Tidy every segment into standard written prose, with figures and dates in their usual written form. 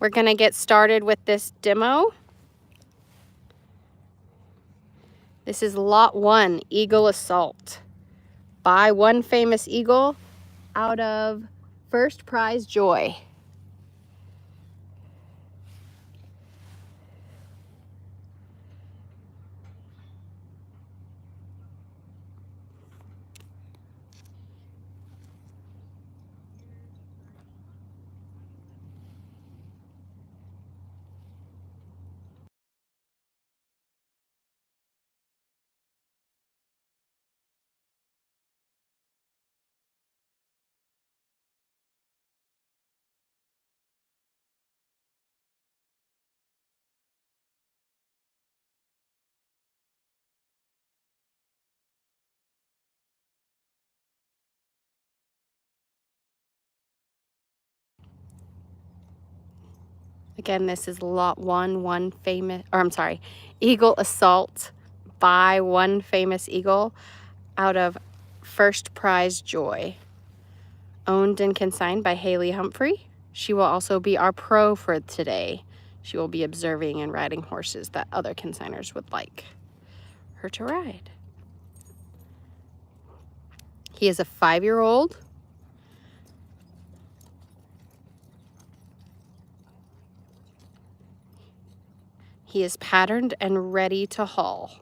We're going to get started with this demo. This is Lot 1, Eagle Assault, by One Famous Eagle, out of First Prize Joy. Again, this is Lot 1, Eagle Assault by One Famous Eagle, out of First Prize Joy. Owned and consigned by Haley Humphrey. She will also be our pro for today. She will be observing and riding horses that other consigners would like her to ride. He is a 5-year-old. He is patterned and ready to haul.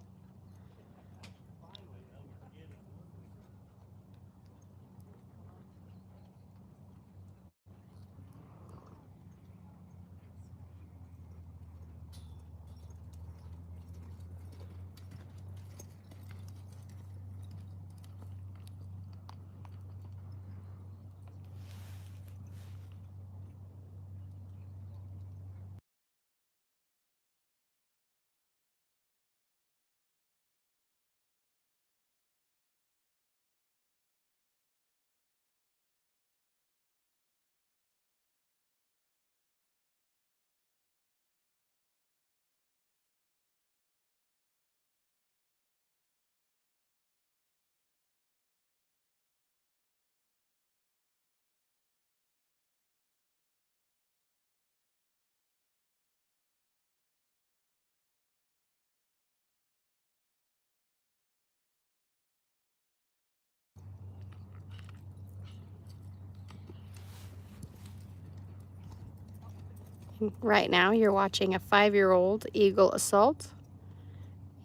Right now, you're watching a 5-year-old Eagle Assault.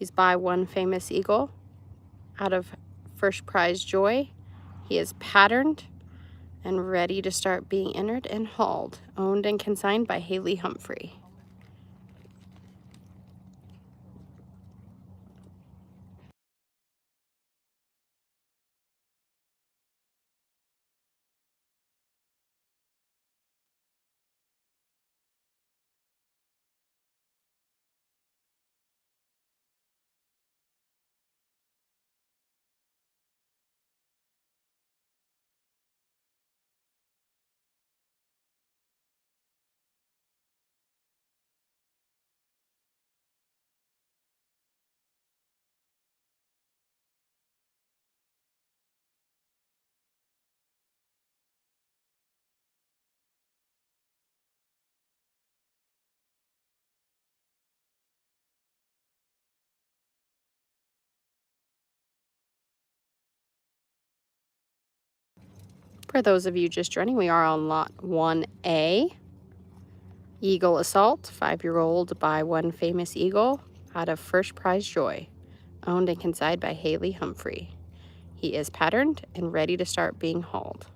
He's by One Famous Eagle, out of First Prize Joy. He is patterned and ready to start being entered and hauled. Owned and consigned by Haley Humphrey. For those of you just joining, we are on Lot 1A, Eagle Assault, 5-year-old by One Famous Eagle, out of First Prize Joy. Owned and consigned by Haley Humphrey. He is patterned and ready to start being hauled.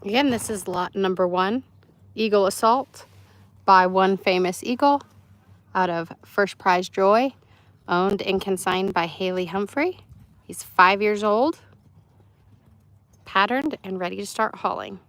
Again, this is lot number 1, Eagle Assault by One Famous Eagle out of First Prize Joy, owned and consigned by Haley Humphrey. He's 5 years old, patterned, and ready to start hauling.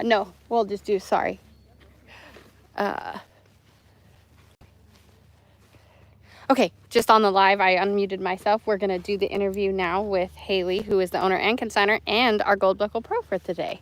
No, we'll just do, sorry. Okay, just on the live, I unmuted myself. We're gonna do the interview now with Haley, who is the owner and consignor and our Gold Buckle Pro for today.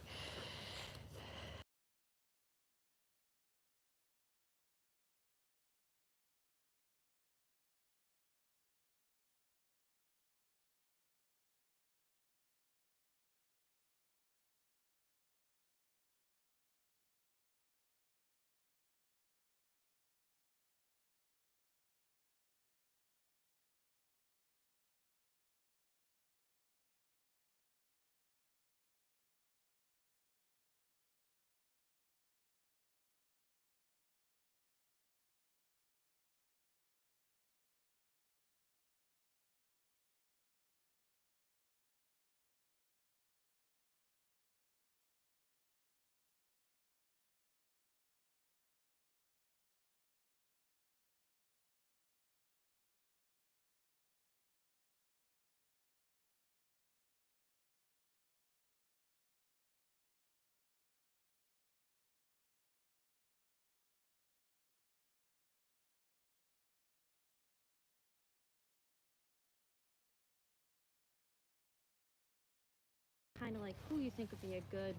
Kind of like who you think would be a good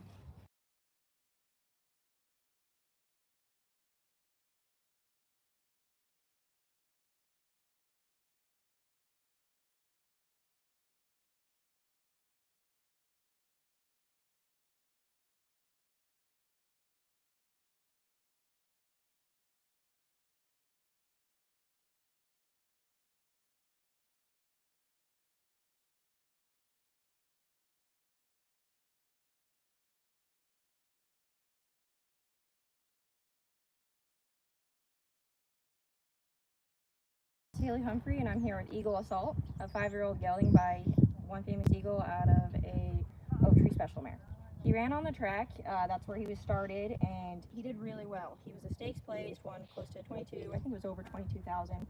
Haley Humphrey, and I'm here with Eagle Assault, a 5-year-old gelding by one famous eagle out of a oak tree special mare. He ran on the track, that's where he was started, and he did really well. He was a stakes placed, won close to 22, I think it was over 22,000.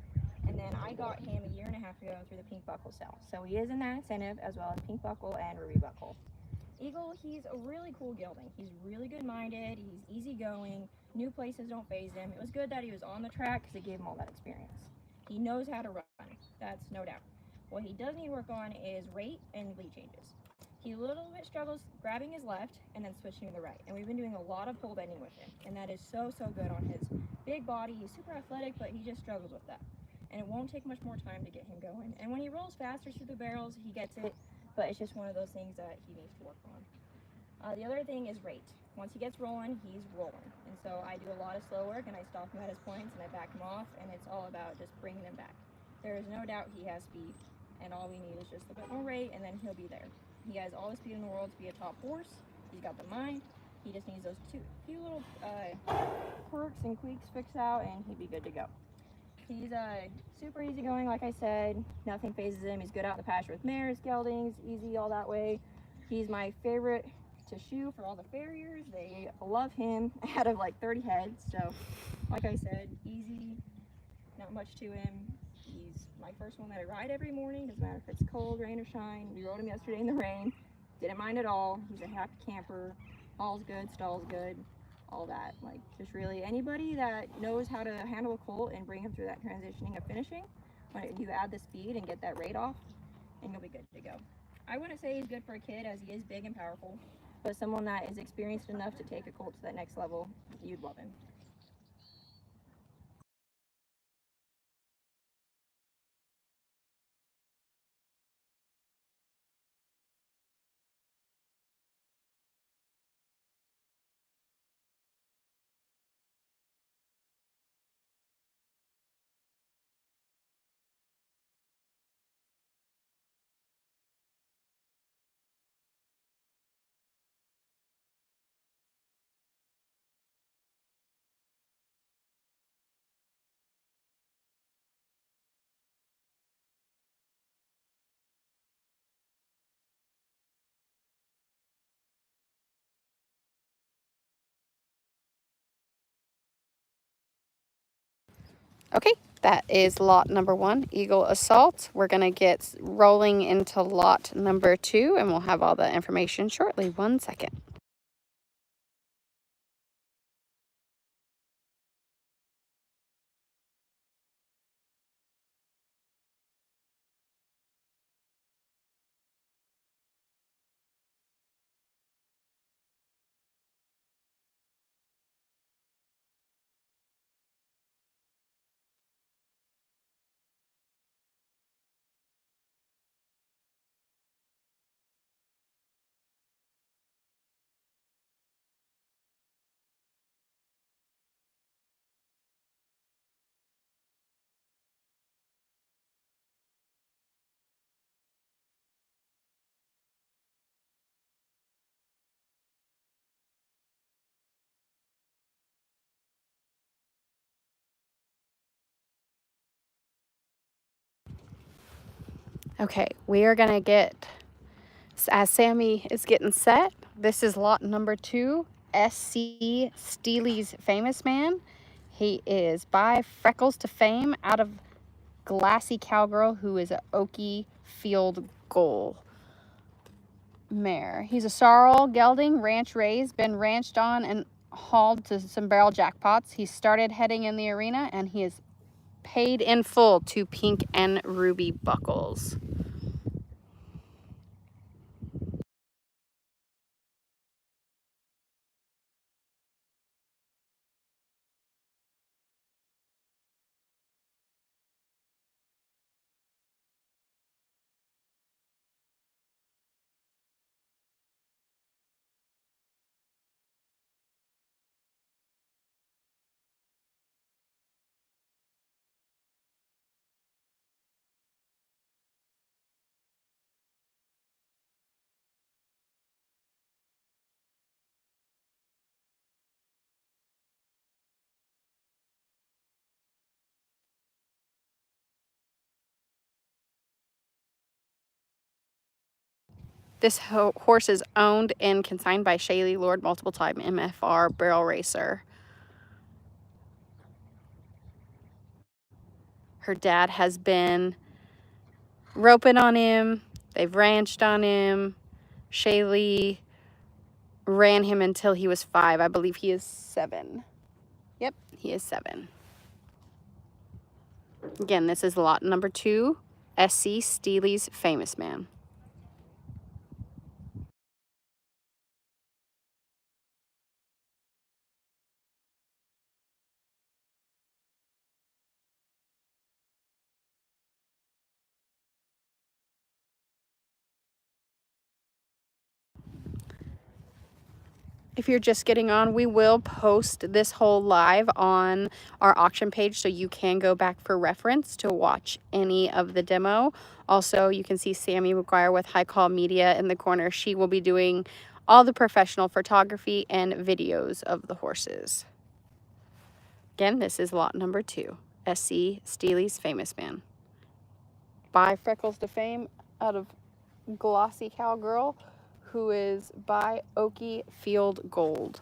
And then I got him a year and a half ago through the Pink Buckle sale. So he is in that incentive as well as Pink Buckle and Ruby Buckle. Eagle, he's a really cool gelding. He's really good-minded, he's easygoing, new places don't faze him. It was good that he was on the track because it gave him all that experience. He knows how to run, that's no doubt. What he does need work on is rate and lead changes. He a little bit struggles grabbing his left and then switching to the right. And we've been doing a lot of pole bending with him. And that is so good on his big body. He's super athletic, but he just struggles with that. And it won't take much more time to get him going. And when he rolls faster through the barrels, he gets it. But it's just one of those things that he needs to work on. The other thing is rate. Once he gets rolling, he's rolling. And so I do a lot of slow work and I stop him at his points and I back him off. And it's all about just bringing him back. There is no doubt he has speed. And all we need is just a bit more rate and then he'll be there. He has all the speed in the world to be a top horse. He's got the mind. He just needs those few little quirks and tweaks fixed out and he'd be good to go. He's super easygoing, like I said. Nothing phases him. He's good out in the pasture with mares, geldings, easy all that way. He's my favorite to shoe for all the farriers. They love him out of like 30 heads. So, like I said, easy, not much to him. He's my first one that I ride every morning. Doesn't matter if it's cold, rain, or shine. We rode him yesterday in the rain. Didn't mind at all. He's a happy camper. All's good, stall's good, all that. Like, just really anybody that knows how to handle a colt and bring him through that transitioning of finishing, when you add the speed and get that rate off, and you'll be good to go. I wouldn't say he's good for a kid as he is big and powerful, but someone that is experienced enough to take a colt to that next level, you'd love him. Okay, that is lot number 1, Eagle Assault. We're going to get rolling into lot number 2, and we'll have all the information shortly. 1 second. Okay, we are going to get, as Sammy is getting set, this is lot number 2, SC Steely's Famous Man. He is by Freckles to Fame out of Glassy Cowgirl, who is an Oaky Field Goal mare. He's a sorrel gelding, ranch raised, been ranched on and hauled to some barrel jackpots. He started heading in the arena and he is paid in full to Pink and Ruby Buckles. This horse is owned and consigned by Steely Lord, multiple-time MFR barrel racer. Her dad has been roping on him. They've ranched on him. Shaylee ran him until he was 5. I believe he is 7. Yep, he is 7. Again, this is lot number 2, SC Steely's Famous Man. If you're just getting on, we will post this whole live on our auction page, so you can go back for reference to watch any of the demo. Also, you can see Sammy McGuire with High Call Media in the corner. She will be doing all the professional photography and videos of the horses. Again, this is lot number 2, SC Steely's Famous Man. By Freckles to Fame out of Glossy Cowgirl, who is by Oaky Field Gold.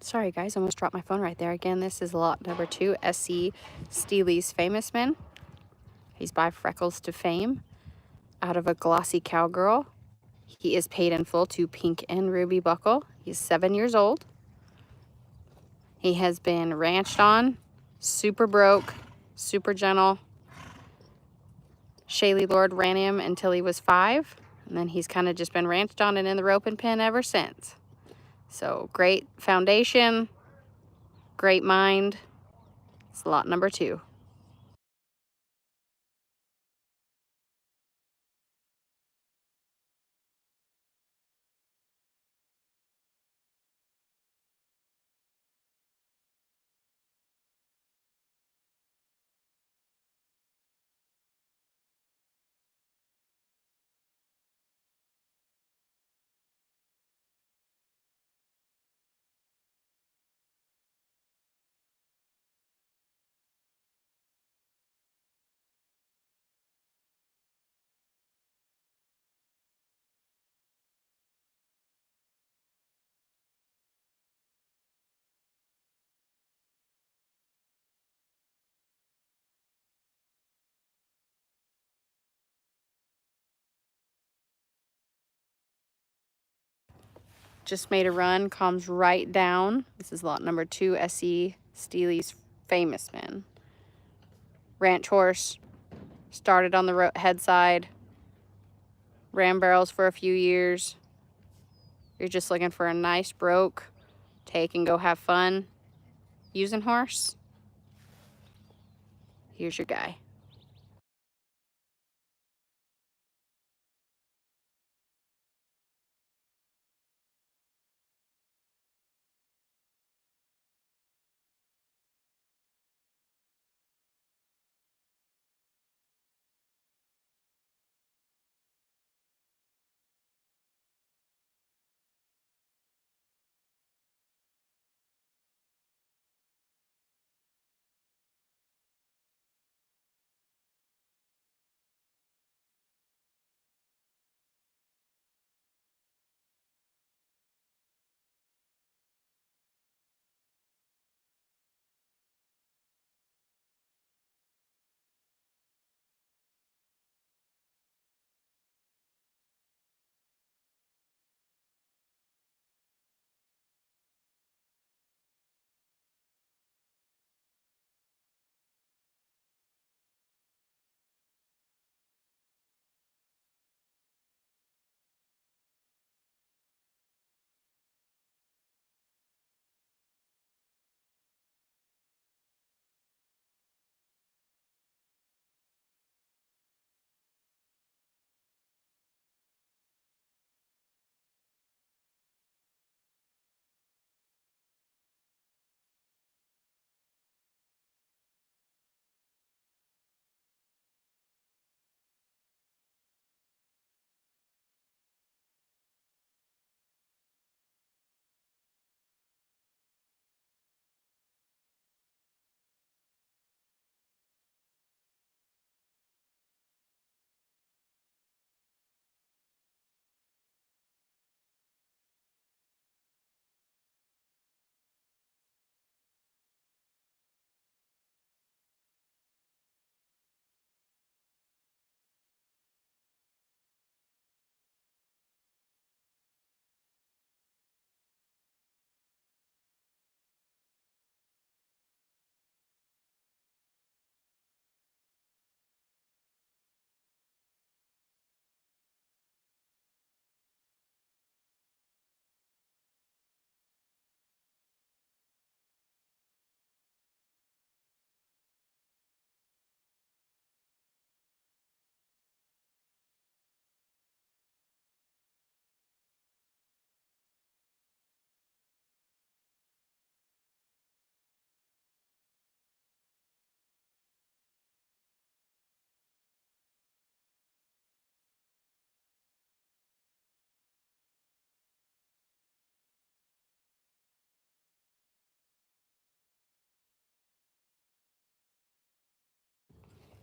Sorry guys, almost dropped my phone right there. Again, this is lot number 2, SC Steely's Famous Man. He's by Freckles to Fame out of a Glossy Cowgirl. He is paid in full to Pink and Ruby Buckle. He's 7 years old. He has been ranched on, super broke, super gentle. Shaylee Lord ran him until he was 5, and then he's kind of just been ranched on and in the rope and pen ever since. So great foundation, great mind. It's lot number 2. Just made a run, calms right down. This is lot number 2, SC Steely's Famous Man. Ranch horse, started on the head side, ran barrels for a few years. You're just looking for a nice broke, take and go have fun using horse. Here's your guy.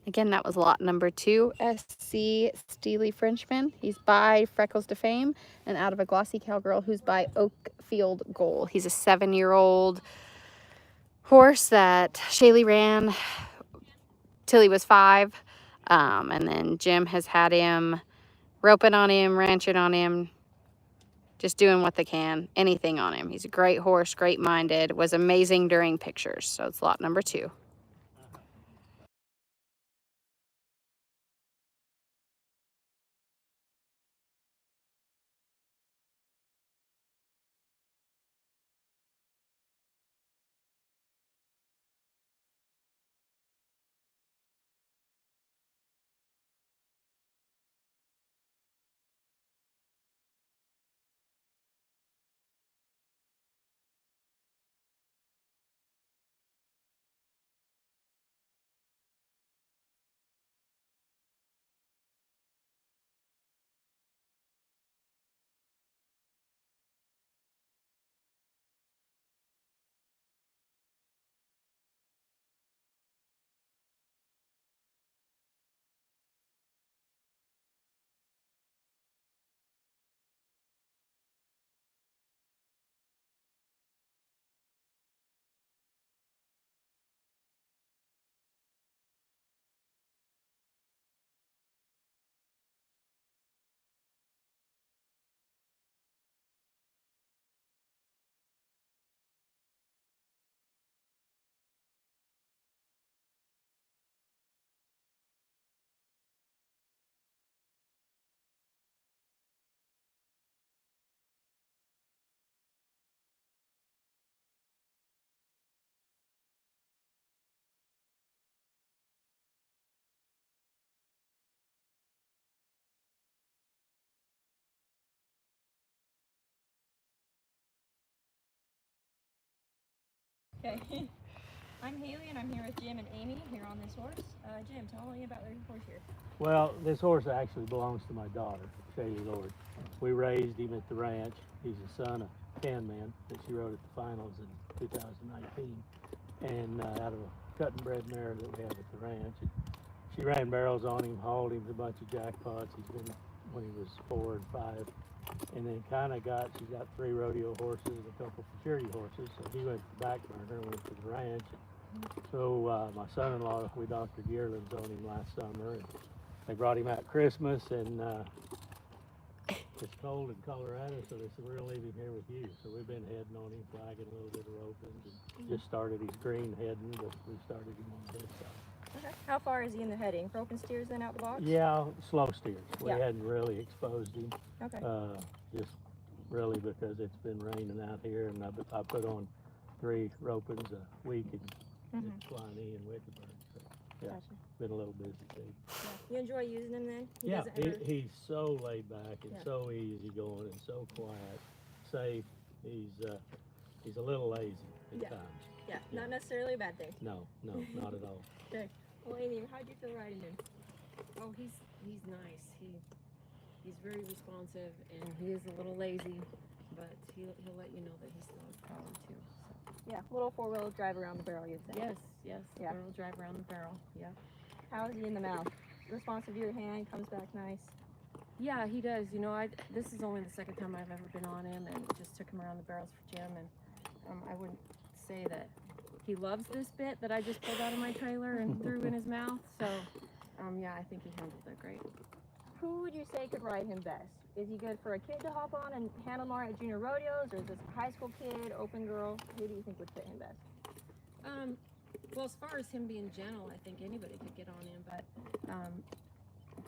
Again, that was lot number 2, SC Steely Frenchman. He's by Freckles to Fame, and Out of a Glossy Cowgirl, who's by Oakfield Goal. He's a 7-year-old horse that Shaylee ran till he was 5. And then Jim has had him roping on him, ranching on him, just doing what they can, anything on him. He's a great horse, great-minded, was amazing during pictures. So it's lot number 2. Okay. I'm Haley, and I'm here with Jim and Amy here on this horse. Jim, tell me about the horse here. Well, this horse actually belongs to my daughter, Shady Lord. We raised him at the ranch. He's a son of Man that she rode at the finals in 2019, and out of a cut and bred mare that we have at the ranch. And she ran barrels on him, hauled him to a bunch of jackpots. He's been when he was 4 and 5, and then she's got 3 rodeo horses and a couple futurity horses. So he went to the back burner and went to the ranch. So my son-in-law, we doctored yearlings on him last summer, and they brought him out Christmas, and it's cold in Colorado, so they said, we're gonna leave him here with you. So we've been heading on him, flagging a little bit of roping, and just started his green heading, but we started him on this side. Okay. How far is he in the heading? Broken steers then out the box? Yeah, slow steers. We Yeah. hadn't really exposed him. Okay. Just really because it's been raining out here, and I put on 3 ropings a week in Swinee and Wickenburg. So, yeah, Gotcha. been a little busy too. Yeah. You enjoy using him then? Yeah, doesn't ever- he's so laid back and Yeah. so easy going and so quiet, safe. He's a little lazy at Yeah. times. Yeah, Yeah. not necessarily a bad thing. No, not at all. Okay. Well, Amy, how'd you feel riding him? Oh, he's nice. He's very responsive, and he is a little lazy, but he'll let you know that he still has power too. So. Yeah, little 4-wheel drive around the barrel, you'd say. Yes. Yeah. Barrel drive around the barrel. Yeah. How is he in the mouth? Responsive to your hand, comes back nice. Yeah, he does. You know, this is only the second time I've ever been on him, and just took him around the barrels for Jim, and I wouldn't say that he loves this bit that I just pulled out of my trailer and threw in his mouth. So, yeah, I think he handled it great. Who would you say could ride him best? Is he good for a kid to hop on and handle more at junior rodeos, or is this a high school kid, open girl? Who do you think would fit him best? Well, as far as him being gentle, I think anybody could get on him, but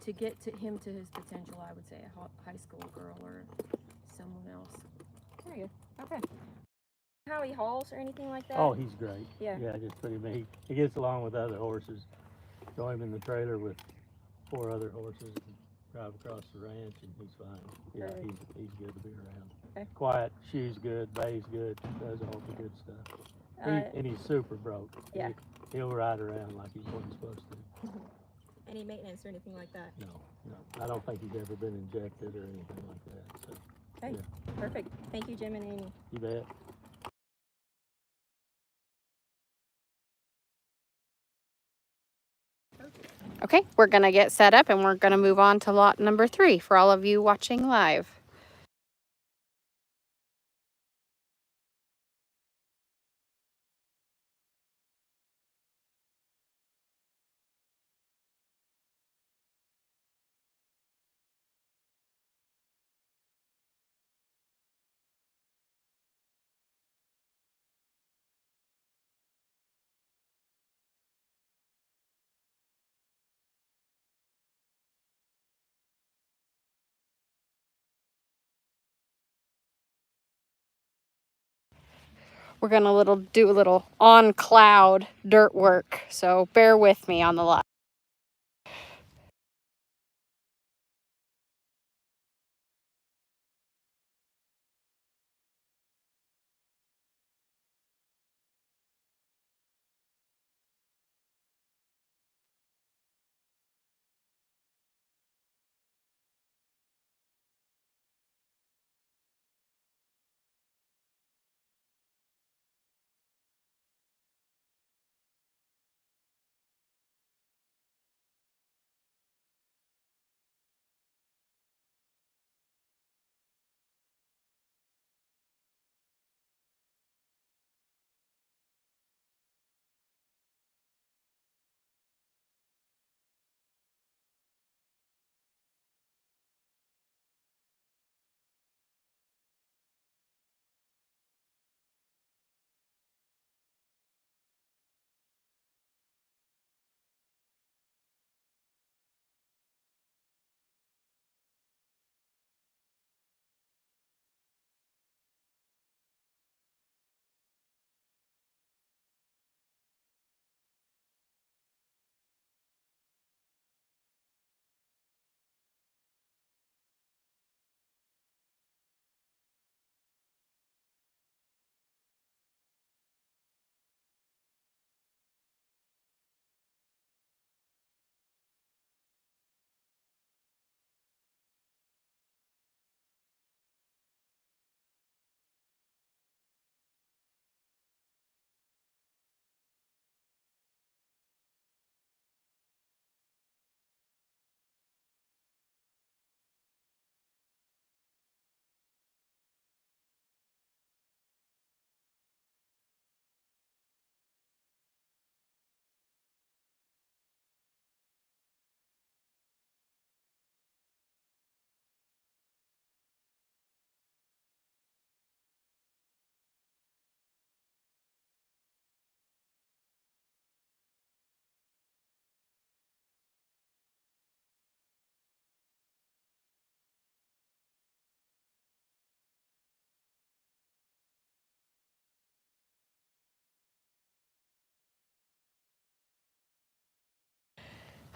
to get him to his potential, I would say a high school girl or someone else. Very good. Okay. How he hauls or anything like that? Oh, he's great. Yeah. Yeah, just put him. He gets along with other horses. Throw him in the trailer with 4 other horses and drive across the ranch, and he's fine. Yeah, Perfect. he's good to be around. Okay. Quiet, shoes good, bay's good, does all the good stuff. And he's super broke. Yeah. He'll ride around like he's what he's supposed to. Any maintenance or anything like that? No. I don't think he's ever been injected or anything like that. So, Okay. yeah. Perfect. Thank you, Jim and Amy. You bet. Okay, we're going to get set up and we're going to move on to lot number 3 for all of you watching live. We're going to do a little on cloud dirt work, so bear with me on the lot.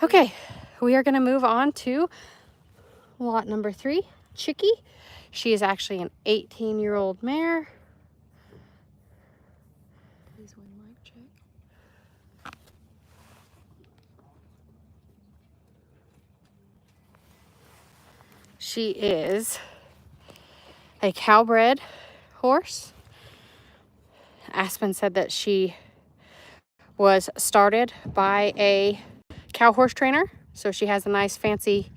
Okay, we are going to move on to lot number 3, Chicky. She is actually an 18-year-old mare. Please win, Mike, check. She is a cowbred horse. Aspen said that she was started by a cow horse trainer, so she has a nice fancy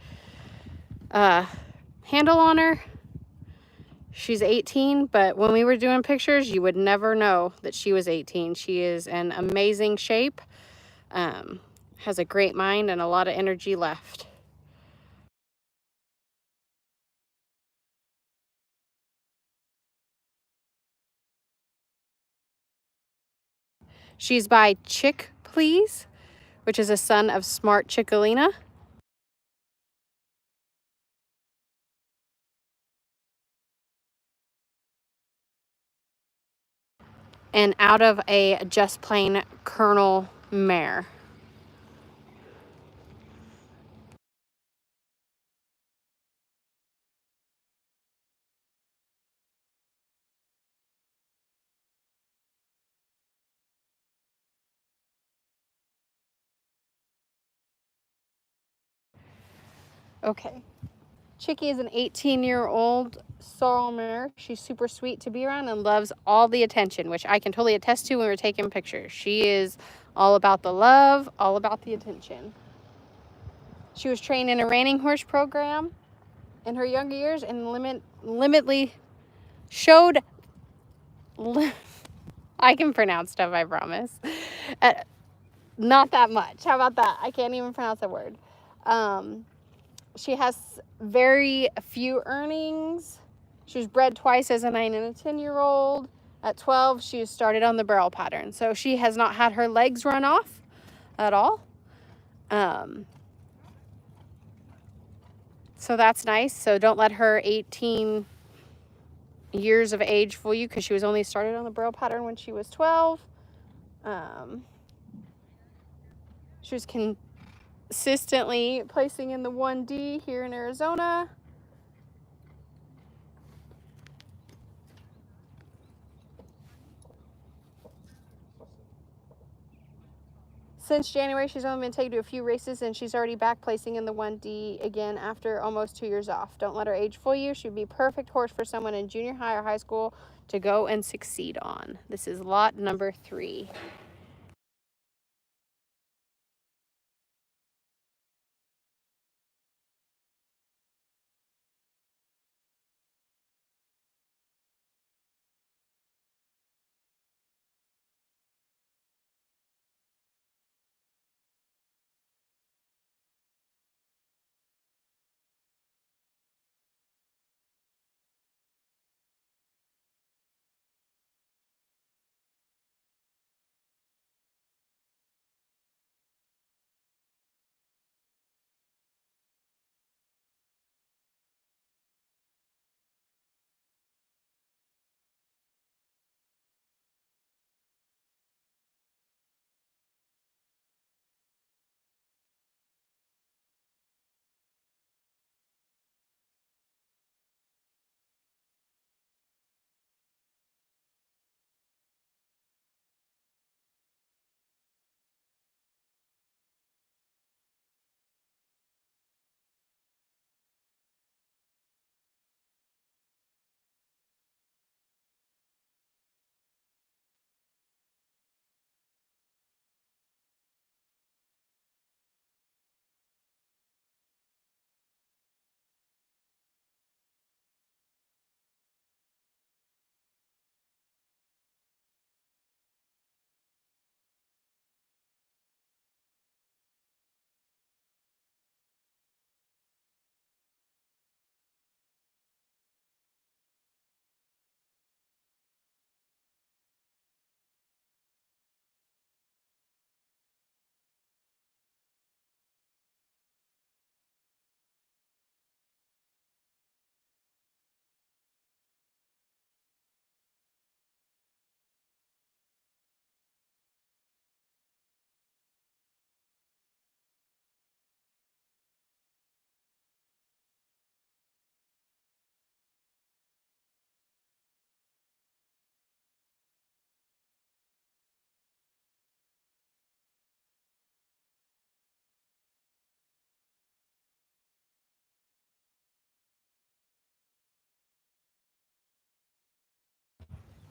handle on her. She's 18, but when we were doing pictures, you would never know that she was 18. She is in amazing shape, has a great mind and a lot of energy left. She's by Chick Please, which is a son of Smart Chickalina. And out of a Just Plain Colonel mare. Okay. Chicky is an 18-year-old sorrel mare. She's super sweet to be around and loves all the attention, which I can totally attest to when we're taking pictures. She is all about the love, all about the attention. She was trained in a reining horse program in her younger years and limitly showed... I can pronounce stuff, I promise. Not that much. How about that? I can't even pronounce that word. She has very few earnings. She was bred twice as a 9 and a 10-year-old. At 12, she started on the barrel pattern. So she has not had her legs run off at all. So that's nice. So don't let her 18 years of age fool you, because she was only started on the barrel pattern when she was 12. She was consistently placing in the 1D here in Arizona. Since January, she's only been taken to a few races, and she's already back placing in the 1D again after almost 2 years off. Don't let her age fool you. She'd be a perfect horse for someone in junior high or high school to go and succeed on. This is lot number 3.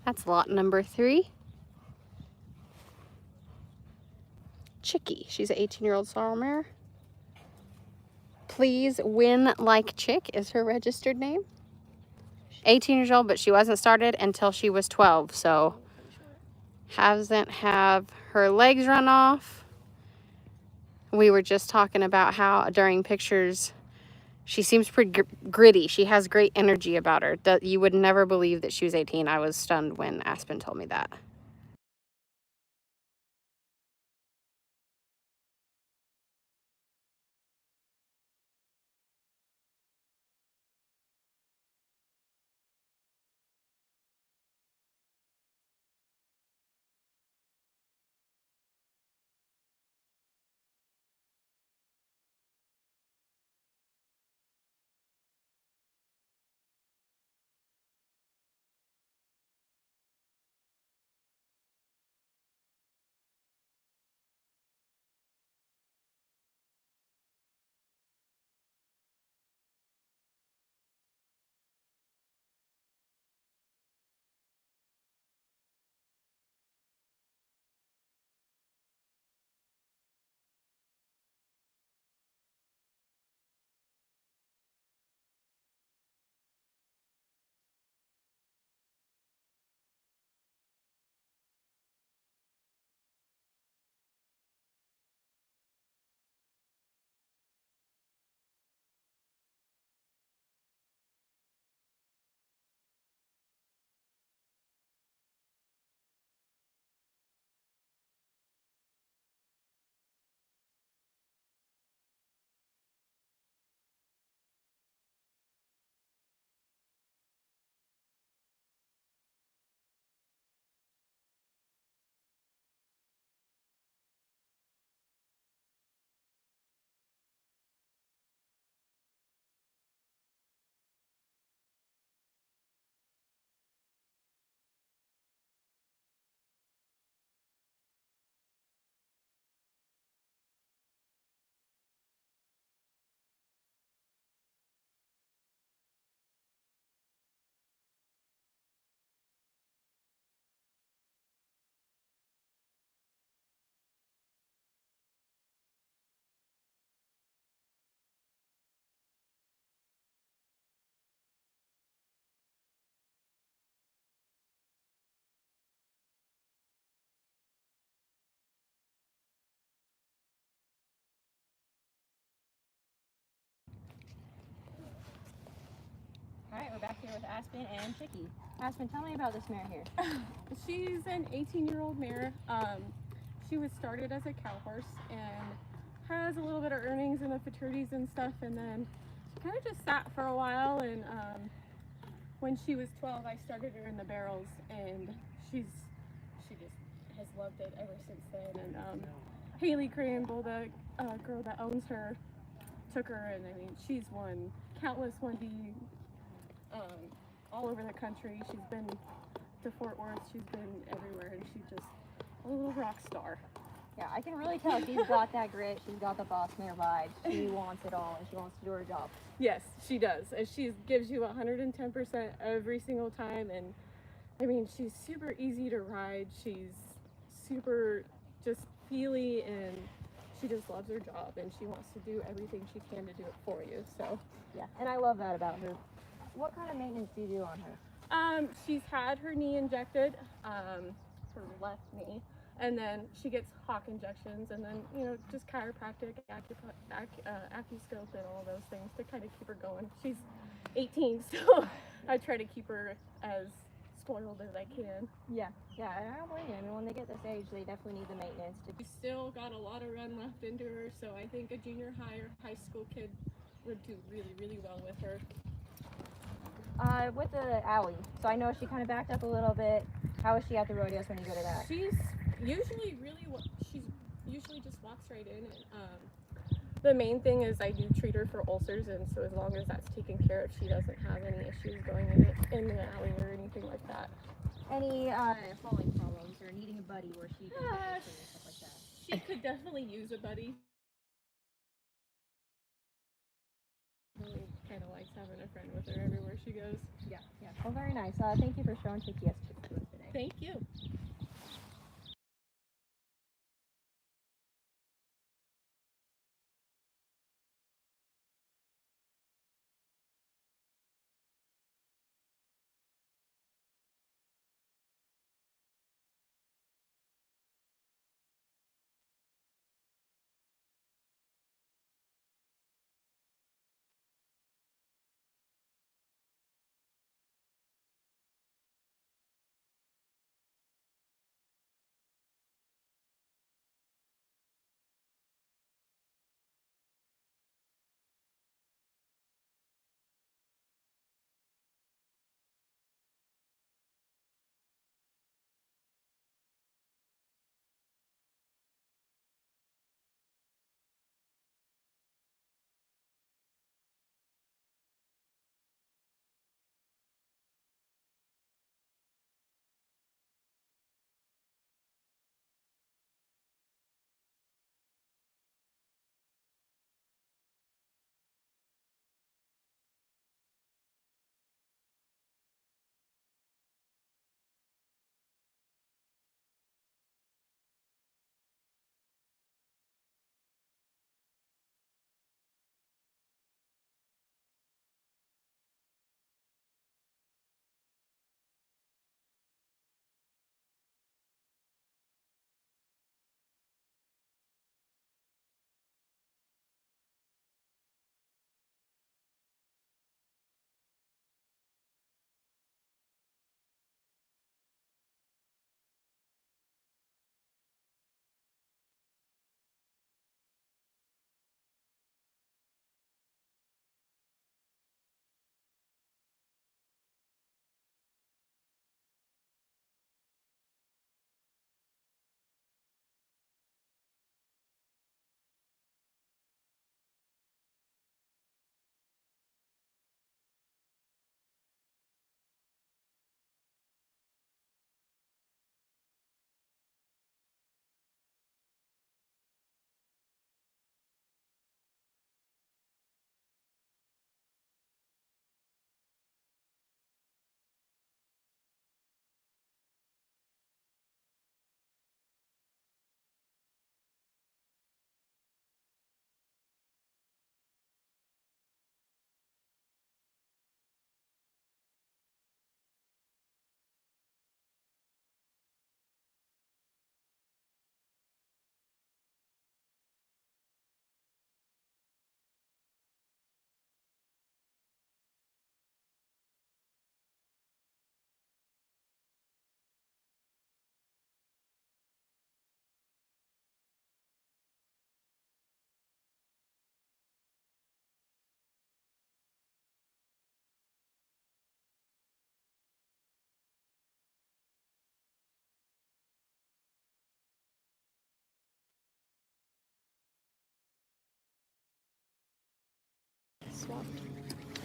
That's lot number 3. Chicky. She's an 18-year-old sorrel mare. Please Win Like Chick is her registered name. 18 years old, but she wasn't started until she was 12, so hasn't have her legs run off. We were just talking about how during pictures she seems pretty gritty. She has great energy about her. You would never believe that she was 18. I was stunned when Aspen told me that. Alright, we're back here with Aspen and Chicky. Aspen, tell me about this mare here. She's an 18-year-old mare. She was started as a cow horse and has a little bit of earnings in the fraternities and stuff, and then she kind of just sat for a while, and when she was 12 I started her in the barrels, and she just has loved it ever since then. And Haley Crandall, the girl that owns her, took her, and I mean she's won countless 1D all over the country. She's been to Fort Worth, she's been everywhere, and she's just a little rock star. Yeah, I can really tell she's got that grit, she's got the boss mare vibe. She wants it all and she wants to do her job. Yes, she does. And she gives you 110% every single time. And I mean, she's super easy to ride. She's super just feely, and she just loves her job, and she wants to do everything she can to do it for you. So yeah, and I love that about her. What kind of maintenance do you do on her? She's had her knee injected, her left knee, and then she gets hock injections, and then, you know, just chiropractic, acuscope, and all those things to kind of keep her going. She's 18, so I try to keep her as spoiled as I can. Yeah, I don't blame you. I mean, when they get this age, they definitely need the maintenance. She's still got a lot of run left into her, so I think a junior high or high school kid would do really, really well with her. With the alley, so I know she kind of backed up a little bit. How is she at the rodeos when you go to that? She's usually she usually just walks right in, and the main thing is I do treat her for ulcers, and so as long as that's taken care of, she doesn't have any issues going in the alley or anything like that. Any falling problems or needing a buddy where she can and stuff like that? She could definitely use a buddy. Really kind of likes having a friend with her everywhere she goes. Yeah. Well, very nice. Thank you for showing Chicky us today. Thank you.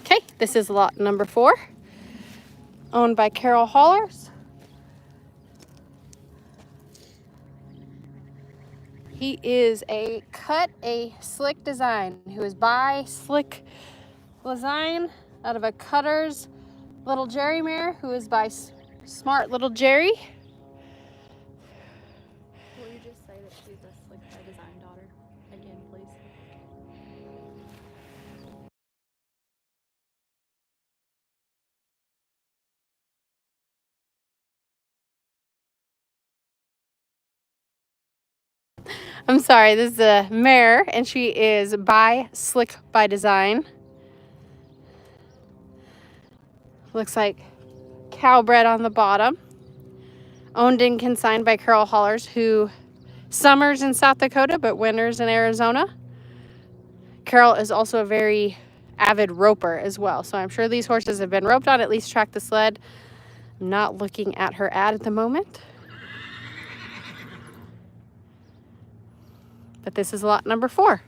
Okay, this is lot number 4, owned by Carol Hollers. He is a slick design who is by Slick Design out of a Cutter's Little Jerry mare who is by Smart Little Jerry. Will you just say that she's a Slick by Design daughter again, please? I'm sorry, this is a mare and she is by Slick by Design. Looks like cow bred on the bottom. Owned and consigned by Carol Hollers, who summers in South Dakota but winters in Arizona. Carol is also a very avid roper as well, so I'm sure these horses have been roped on, at least track the sled. I'm not looking at her ad at the moment. But this is lot number 4.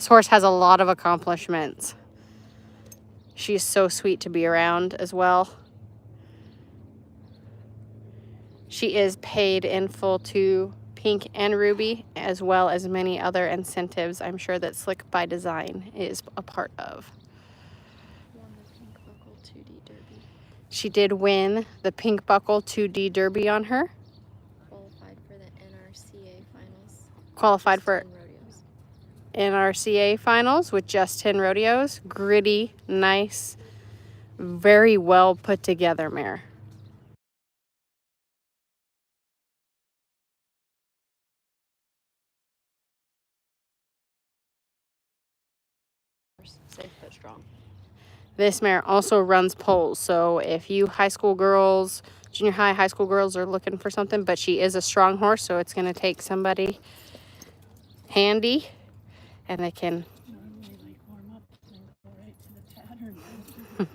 This horse has a lot of accomplishments. She's so sweet to be around as well. She is paid in full to Pink and Ruby, as well as many other incentives I'm sure that Slick by Design is a part of. Won the Pink Buckle 2D Derby. She did win the Pink Buckle 2D Derby on her. Qualified for the NRCA finals. Qualified Just for 10 rodeos. NRCA finals with just 10 rodeos. Gritty, nice, very well put together mare. Safe but strong. This mare also runs poles, so if you high school girls, junior high, high school girls are looking for something, but she is a strong horse, so it's going to take somebody handy, and they can. Normally like warm up and go right to the pattern.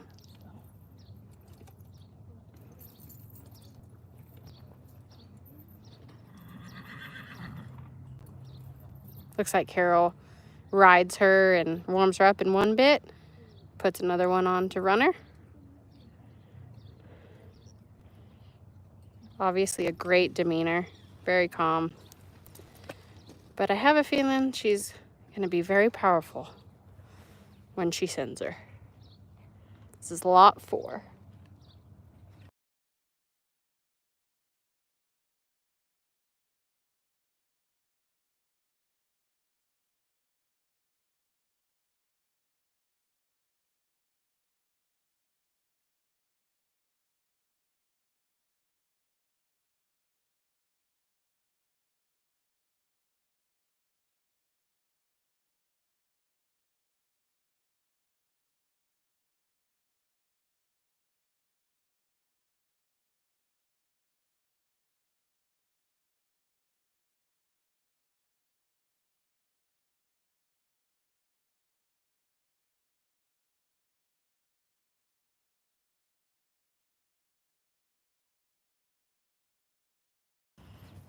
Looks like Carol rides her and warms her up in one bit, puts another one on to run her. Obviously a great demeanor, very calm. But I have a feeling she's going to be very powerful when she sends her. This is lot 4.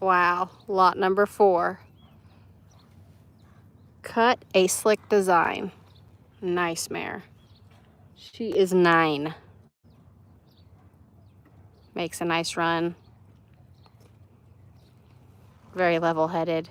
Wow, lot number 4. Cut a Slick Design. Nice mare. She is 9. Makes a nice run. Very level-headed.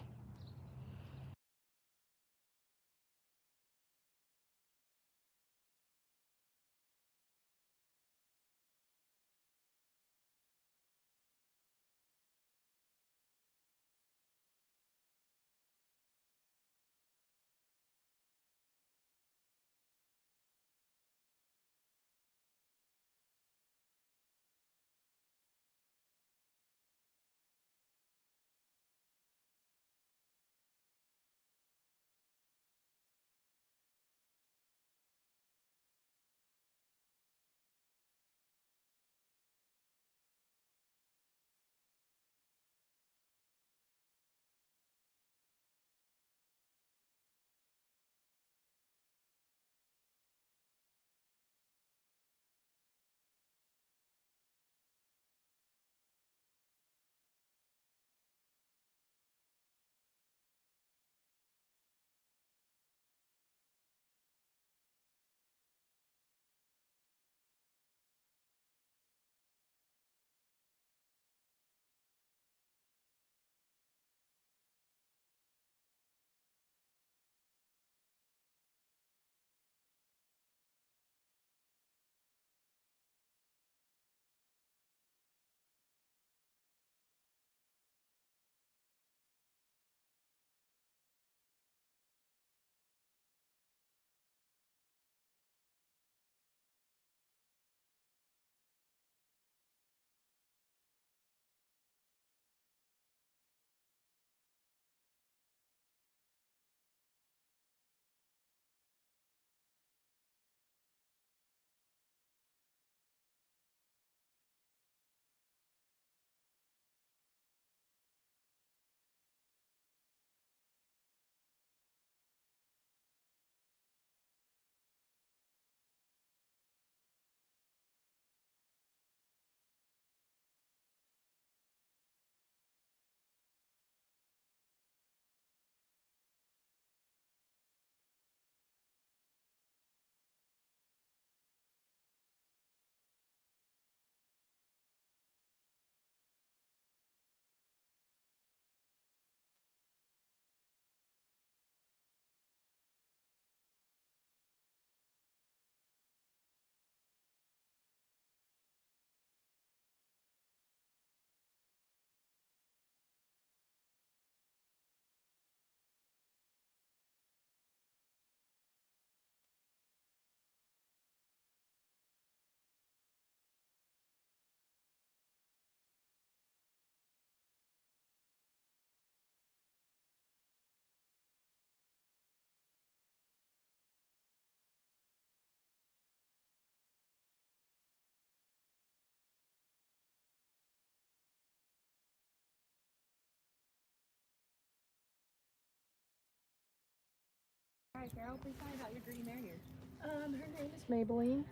right, Carol, please tell me about your green mare here. Her name is Maybelline.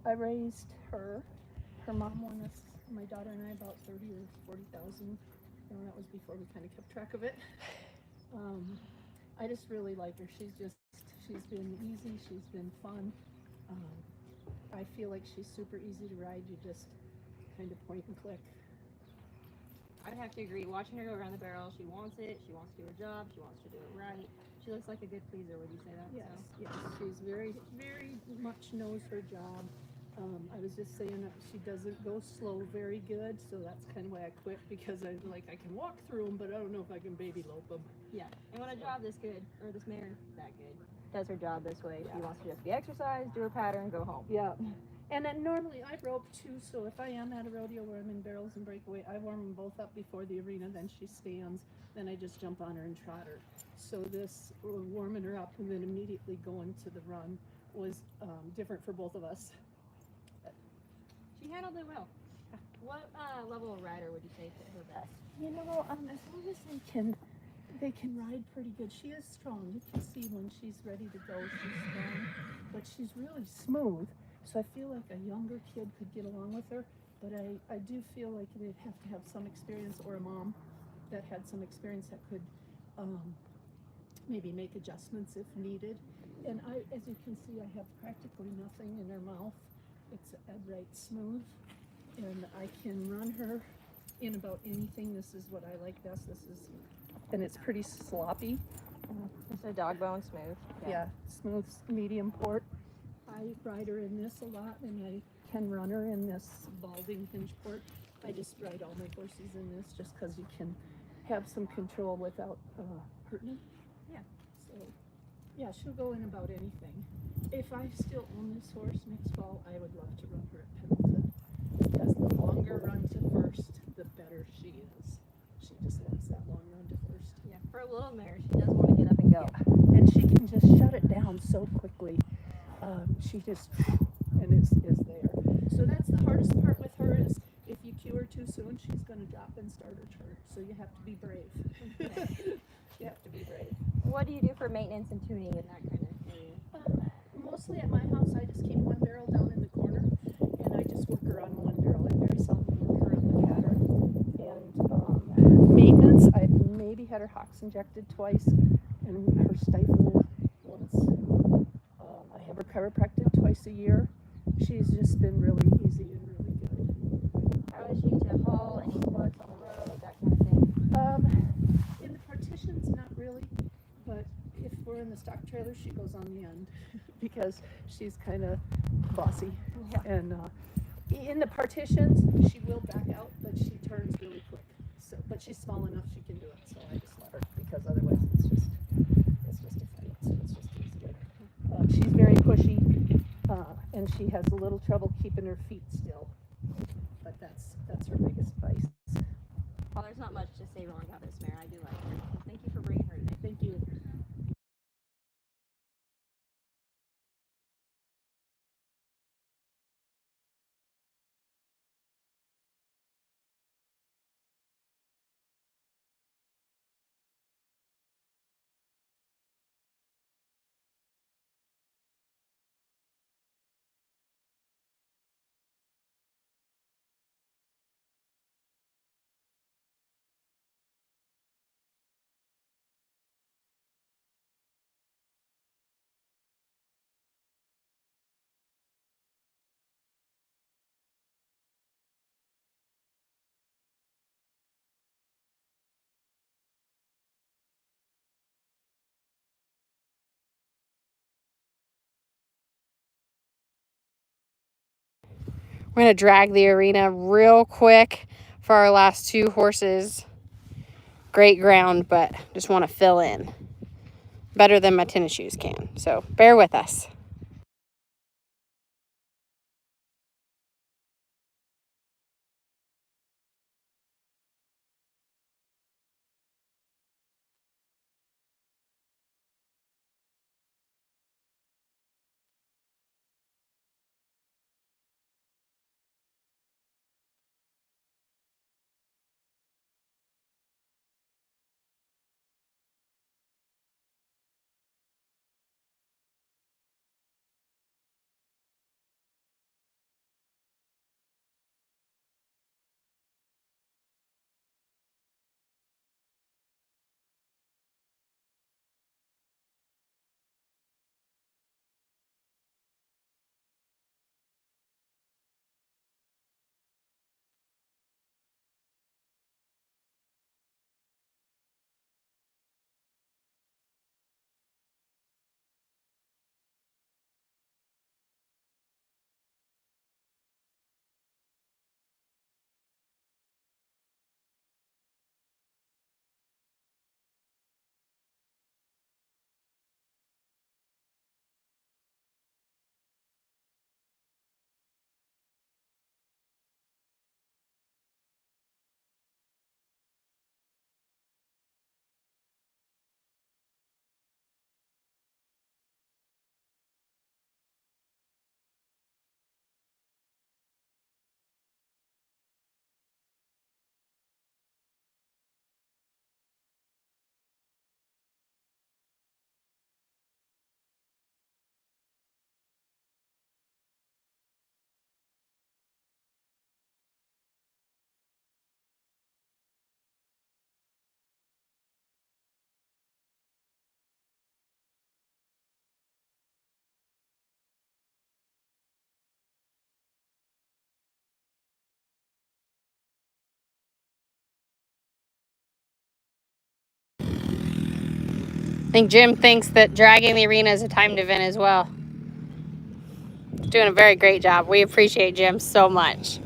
I raised her. Her mom won us, my daughter and I, about 30 or 40,000. That was before we kind of kept track of it. I just really like her. She's been easy. She's been fun. I feel like she's super easy to ride. You just kind of point and click. I'd have to agree. Watching her go around the barrel, she wants it. She wants to do her job. She wants to do it right. She looks like a good pleaser. Would you say that? Yes, So? yes. She's very, very much knows her job. I was just saying that she doesn't go slow very good, so that's kind of why I quit, because I can walk through them, but I don't know if I can baby lope them. Yeah. And when a job this good, or this mare that good, does her job this way, she wants to just be exercised, do her pattern, go home. Yeah. And then normally I rope too, so if I am at a rodeo where I'm in barrels and breakaway, I warm them both up before the arena, then she stands, then I just jump on her and trot her. So this warming her up and then immediately going to the run was different for both of us. She handled it well. What level of rider would you say fit her best? You know, as long as they can ride pretty good. She is strong. You can see when she's ready to go, she's strong, but she's really smooth. So I feel like a younger kid could get along with her, but I do feel like they'd have to have some experience, or a mom that had some experience that could maybe make adjustments if needed. And as you can see, I have practically nothing in her mouth. It's right smooth, and I can run her in about anything. This is what I like best. And it's pretty sloppy. Just a dog bone smooth. Yeah, smooth, medium port. I ride her in this a lot, and I can run her in this balding hinge port. I just ride all my horses in this just because you can have some control without hurting them. Yeah. So, yeah, she'll go in about anything. If I still own this horse next fall, I would love to run her at Pendleton, because the longer run to first, the better she is. She just loves that long run to first. Yeah. For a little mare, she does want to get up and go. Yeah. And she can just shut it down so quickly. She just, and is there. So that's the hardest part with her, is if you cue her too soon, she's going to drop and start her turn. So you have to be brave. You have to be brave. What do you do for maintenance and tuning in that kind of area? Mostly at my house, I just keep one barrel down in the corner, and I just work her on one barrel. I very seldom work her on the pattern. And maintenance, I've maybe had her hocks injected twice, and her stifle once. I have her chiropractic twice a year. She's just been really easy and really good. How is she to haul, any parts on the road, that kind of thing? In the partitions, not really, but if we're in the stock trailer, she goes on the end because she's kind of bossy. Yeah. And in the partitions, she will back out, but she turns really quick. So, but she's small enough she can do it. So I just let her, because otherwise it's just a fight. So it's just easier. She's very pushy, and she has a little trouble keeping her feet still. But that's her biggest vice. Well, there's not much to say wrong about this mare. I do like her. Well, thank you for bringing her today. Thank you. We're going to drag the arena real quick for our last two horses. Great ground, but just want to fill in. Better than my tennis shoes can. So bear with us. I think Jim thinks that dragging the arena is a timed event as well. Doing a very great job. We appreciate Jim so much.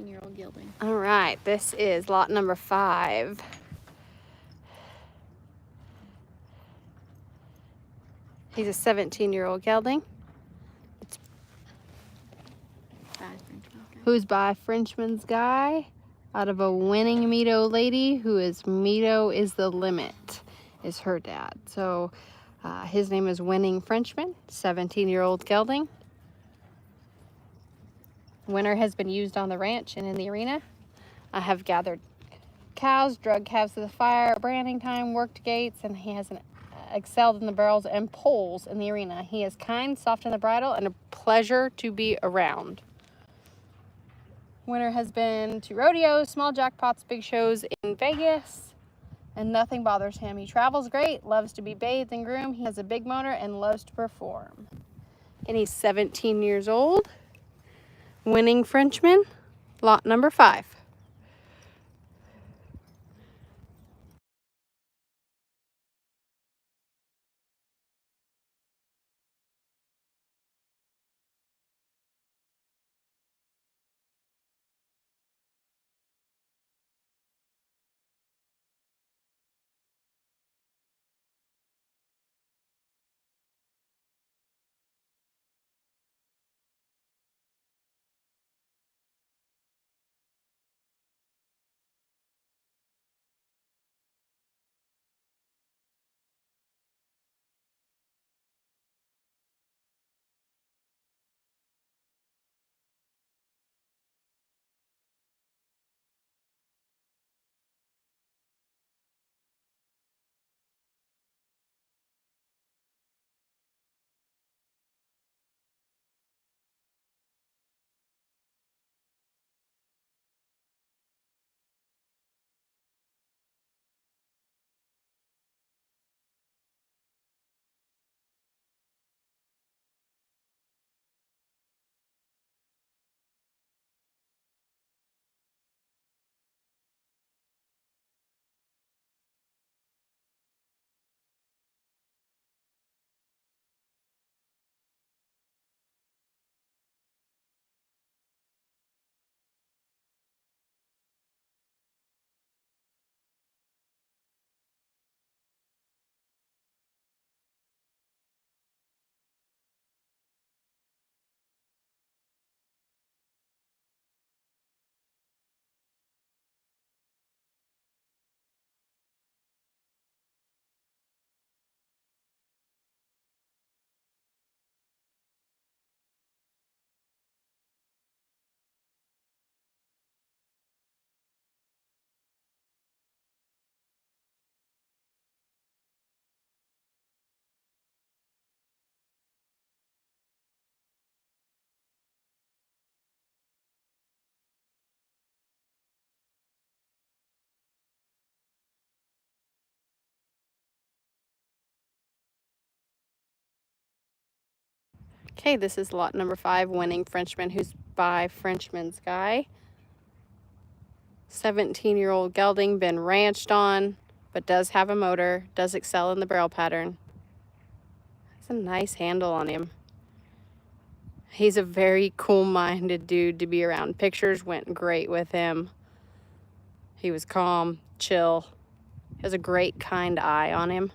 Year-old gelding. All right, this is lot number 5. He's a 17-year-old gelding. Who's by Frenchman's guy out of a winning Mito lady who is Mito is the limit is her dad. So his name is Winning Frenchman, 17-year-old gelding. Winner has been used on the ranch and in the arena. I have gathered cows, drug calves to the fire, branding time, worked gates, and he has excelled in the barrels and poles in the arena. He is kind, soft in the bridle, and a pleasure to be around. Winner has been to rodeos, small jackpots, big shows in Vegas, and nothing bothers him. He travels great, loves to be bathed and groomed. He has a big motor and loves to perform. And he's 17 years old. Winning Frenchman, lot number 5. Okay, this is lot number 5, winning Frenchman, who's by Frenchman's guy. 17-year-old gelding, been ranched on, but does have a motor, does excel in the barrel pattern. Has a nice handle on him. He's a very cool-minded dude to be around. Pictures went great with him. He was calm, chill. Has a great, kind eye on him.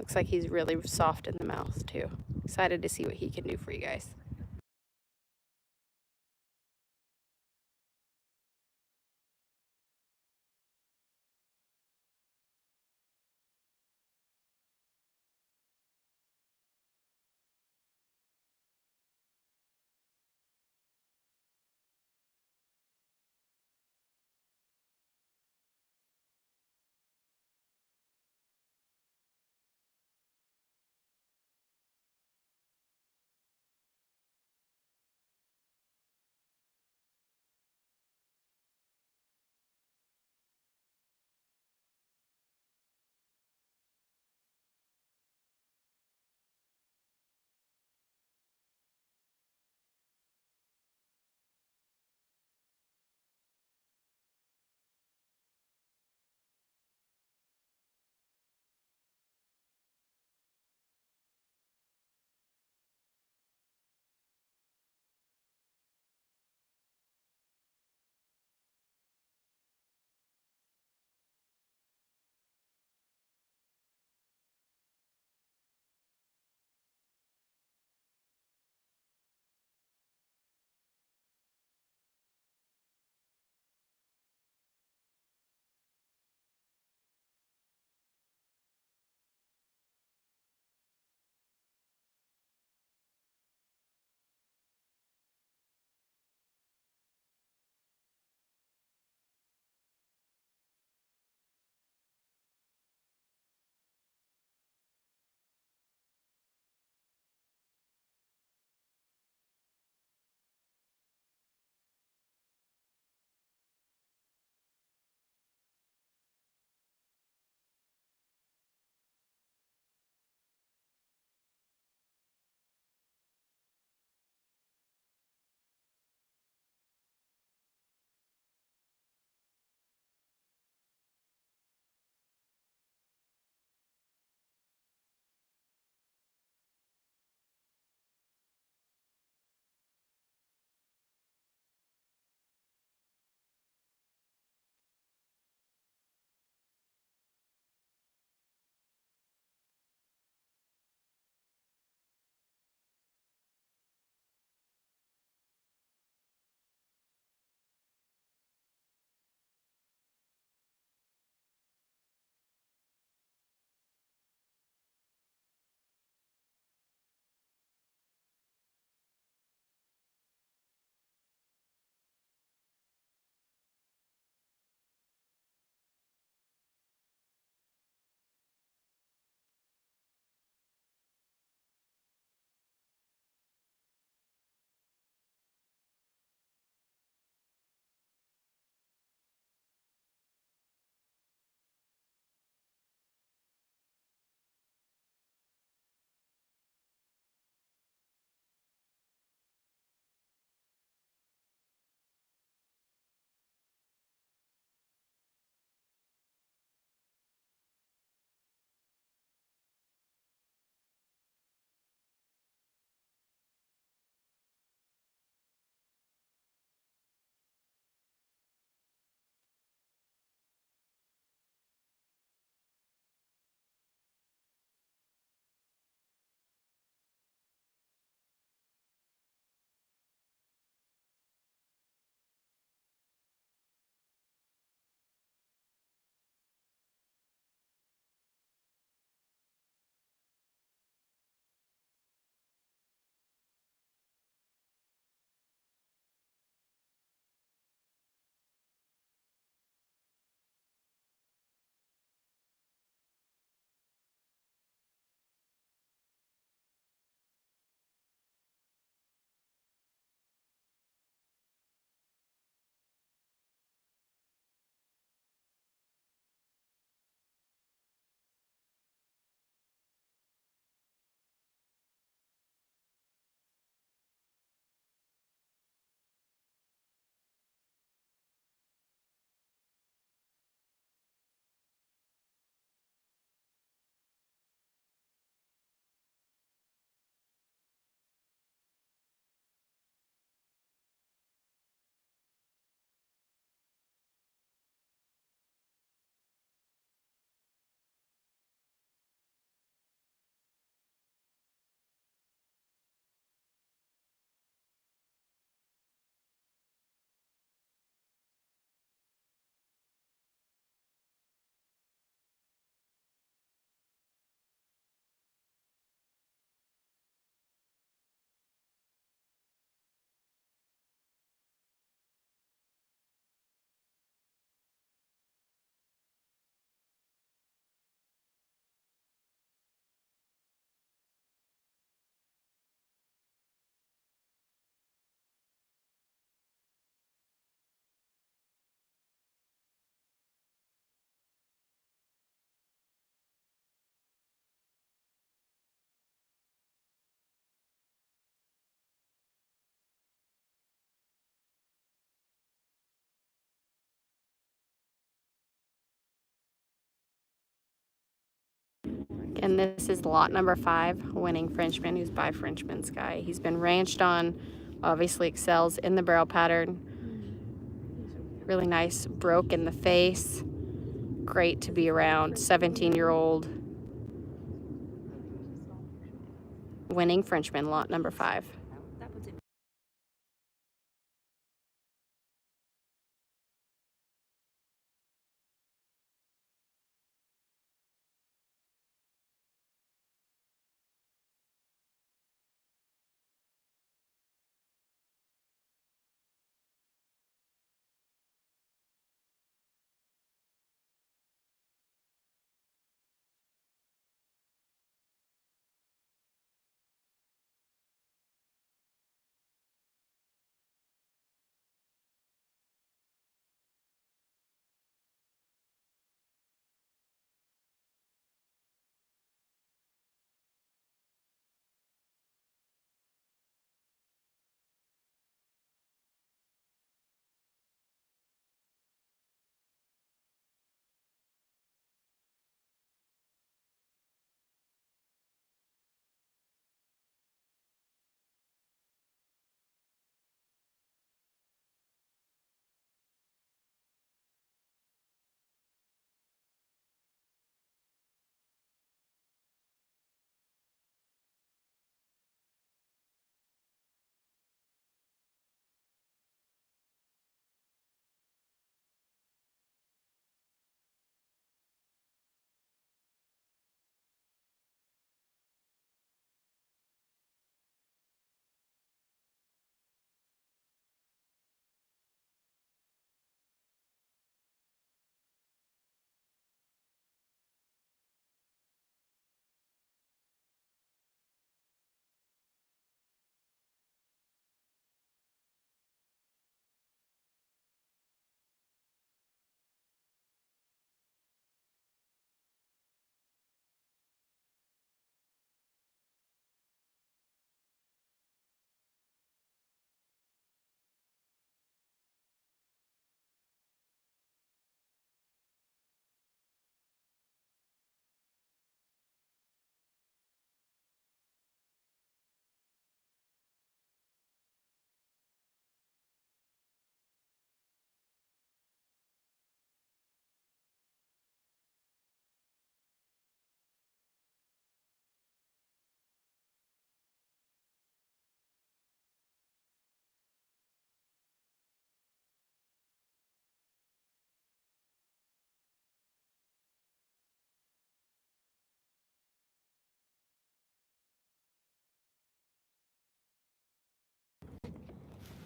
Looks like he's really soft in the mouth, too. Excited to see what he can do for you guys. And this is lot number 5, Winning Frenchman, who's by Frenchman's guy. He's been ranched on, obviously excels in the barrel pattern. Really nice, broke in the face. Great to be around. 17-year-old Winning Frenchman, lot number 5. That puts it.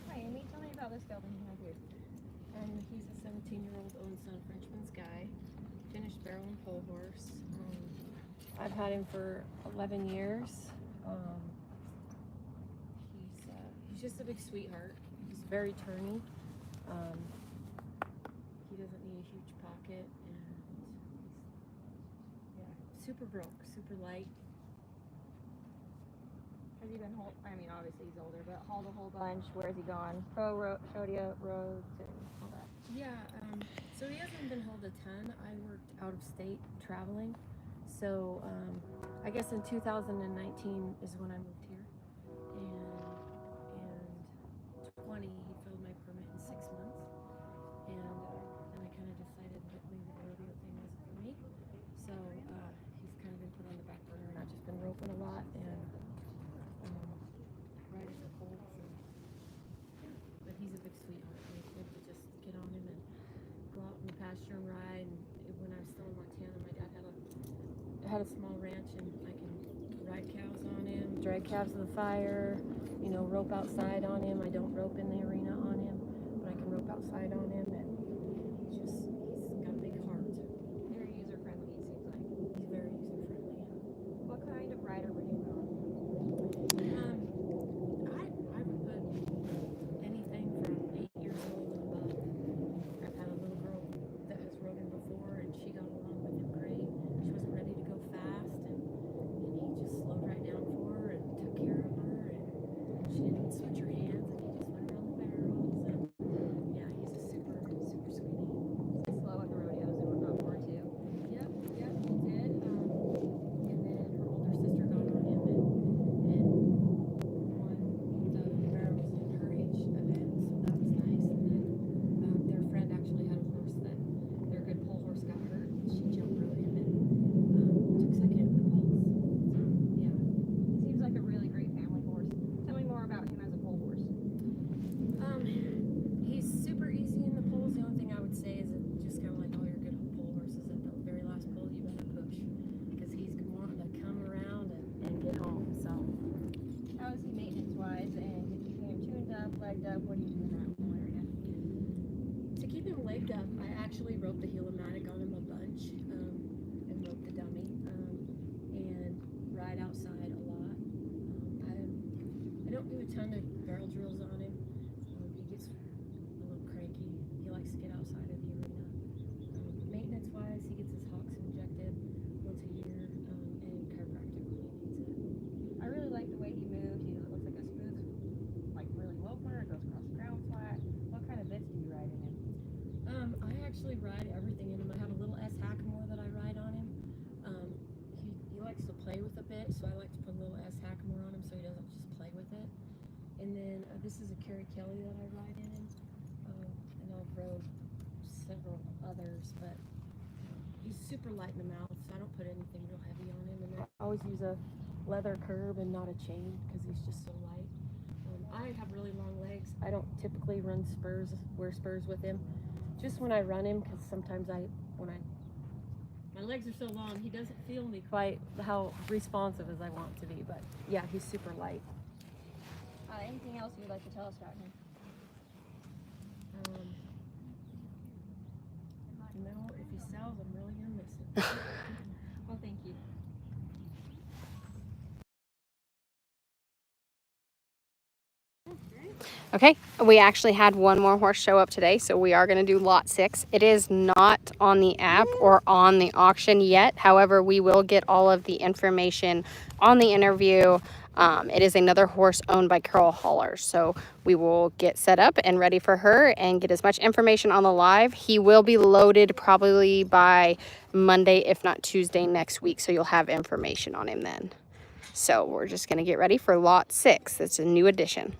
Hi, Amy. Tell me about this gelding you have here. He's a 17-year-old own son Frenchman's guy. Finished barrel and pole horse. I've had him for 11 years. He's just a big sweetheart. He's very turny. He doesn't need a huge pocket, and he's super broke, super light. Has he been I mean, obviously he's older, but hauled a whole bunch. Where has he gone? Rodeo roads and all that. Yeah, so he hasn't been hauled a ton. I worked out of state traveling. So I guess in 2019 is when I moved here. And 20, he filled my permit in 6 months. And then I kind of decided that maybe the rodeo thing wasn't for me. So he's kind of been put on the back burner, and I've just been roping a lot and riding the colts. But he's a big sweetheart. I love to just get on him and go out in the pasture and ride. And when I was still in Montana, my dad had a small ranch, and I can ride cows on him, drag calves to the fire, rope outside on him. I don't rope in the arena on him, but I can rope outside on him, and he's got a big heart. Very user friendly, it seems like. He's very user friendly. What kind of rider would you go? I would put anything from 8 years old and above. I've had a little girl that has rode him before, and she got along with him great. She wasn't ready to go fast, and he just slowed right down for her and took care of her, and she didn't even switch her hands, and he just went around the barrels. And yeah, he's a super legged up, what do you do in that whole area? To keep him legged up, I actually roped the Helimatic on him a bunch, and roped the dummy, and ride outside a lot. I don't do a ton of barrel drills on him. He gets a little cranky. He likes to get outside of the arena. Maintenance-wise, he gets his hocks injected once a year, and chiropractic when he needs it. I really like the way he moved. He looks like a smooth, like really loper. It goes across the ground flat. What kind of bits do you ride in him? I actually ride everything in him. I have a little S Hackamore that I ride on him. He likes to play with a bit, so I like to put a little S Hackamore on him so he doesn't just play with it. And then this is a Kerry Kelly that I ride in him, and I've rode several others, but he's super light in the mouth, so I don't put anything real heavy on him. And I always use a leather curb and not a chain because he's just so light. I have really long legs. I don't typically wear spurs with him. Just when I run him, because sometimes my legs are so long, he doesn't feel me quite how responsive as I want to be. But yeah, he's super light. Anything else you'd like to tell us about him? No, if he sells, I'm really gonna miss him. Well, thank you. Okay, we actually had one more horse show up today, so we are going to do lot 6. It is not on the app or on the auction yet. However, we will get all of the information on the interview. It is another horse owned by Carol Haller, so we will get set up and ready for her and get as much information on the live. He will be loaded probably by Monday, if not Tuesday next week, so you'll have information on him then. So we're just going to get ready for lot 6. It's a new addition.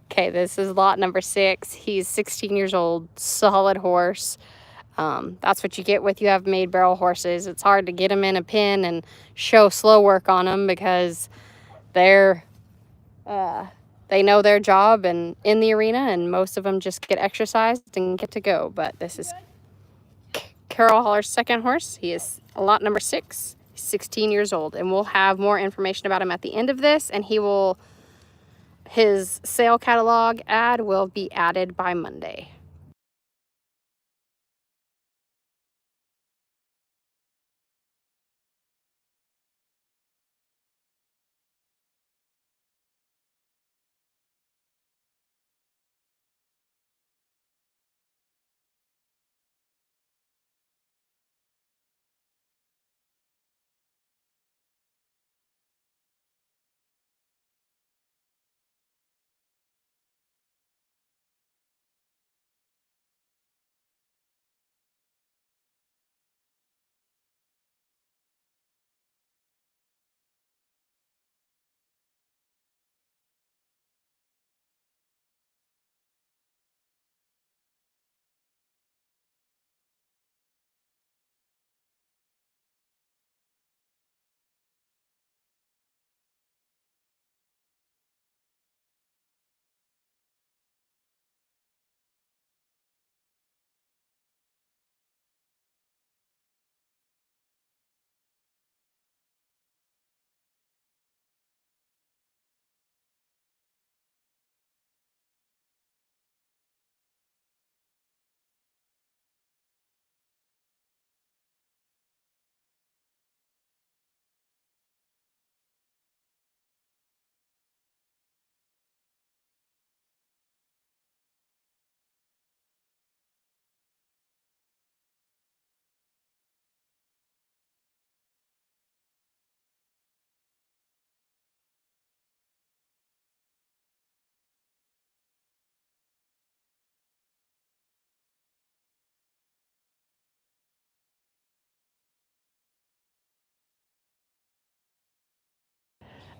Okay, this is lot number 6. He's 16 years old, solid horse. That's what you get with you have made barrel horses. It's hard to get them in a pen and show slow work on them because they know their job and in the arena, and most of them just get exercised and get to go. But this is Carol Haller's second horse. He is lot number 6. He's 16 years old, and we'll have more information about him at the end of this, and his sale catalog ad will be added by Monday.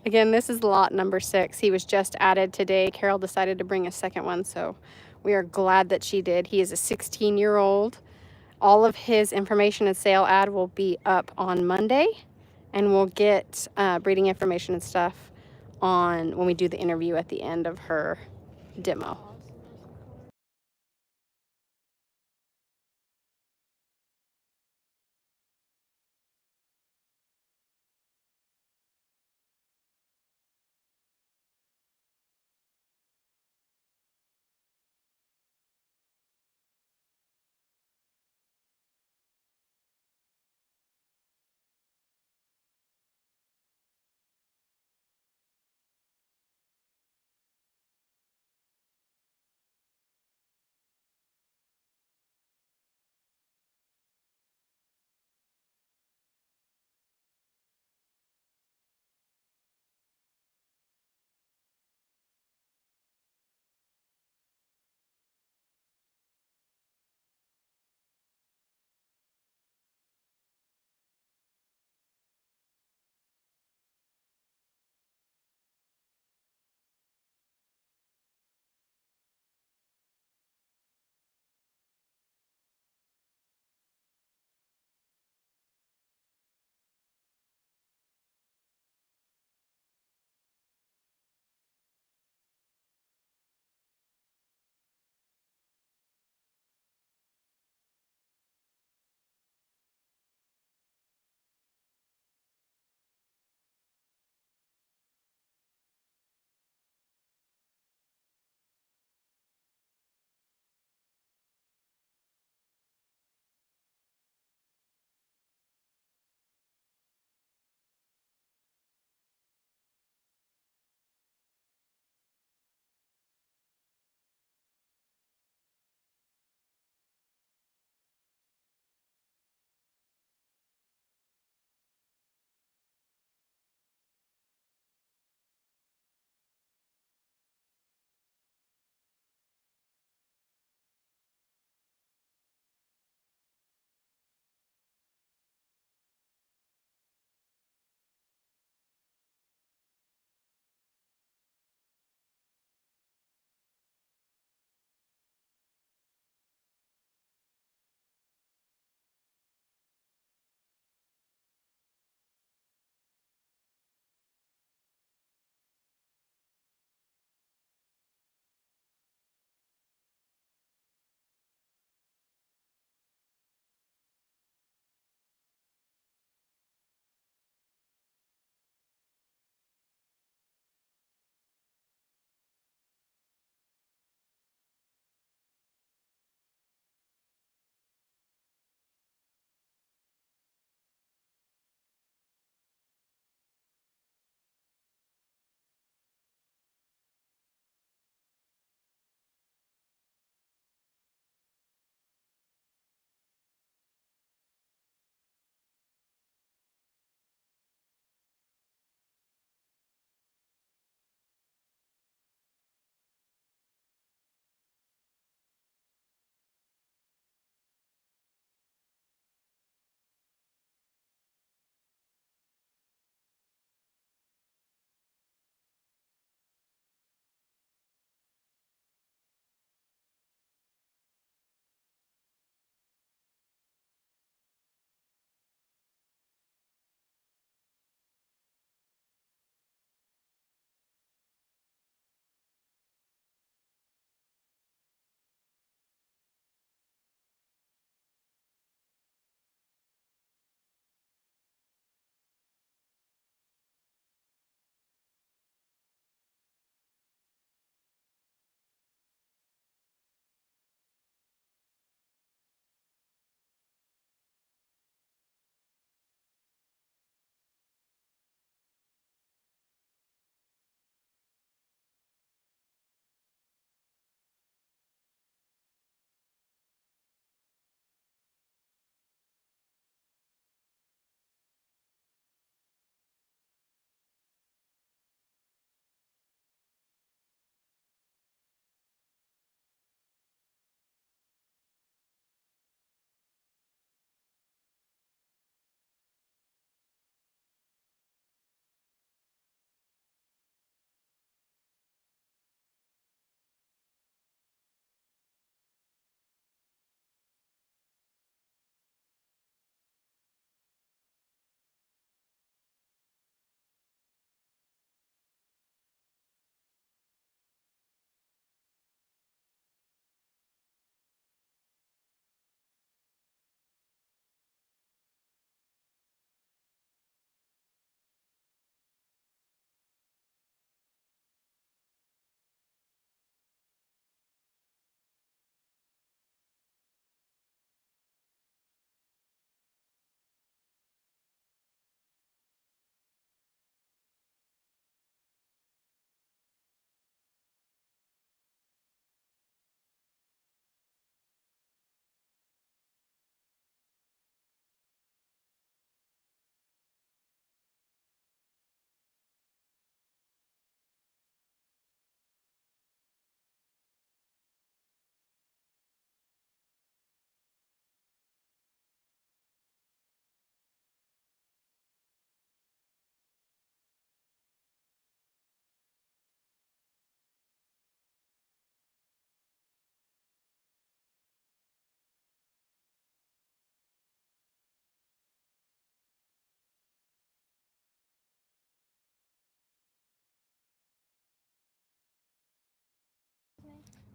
Again, this is lot number 6. He was just added today. Carol decided to bring a second one, so we are glad that she did. He is a 16-year-old. All of his information and sale ad will be up on Monday, and we'll get breeding information and stuff on when we do the interview at the end of her demo.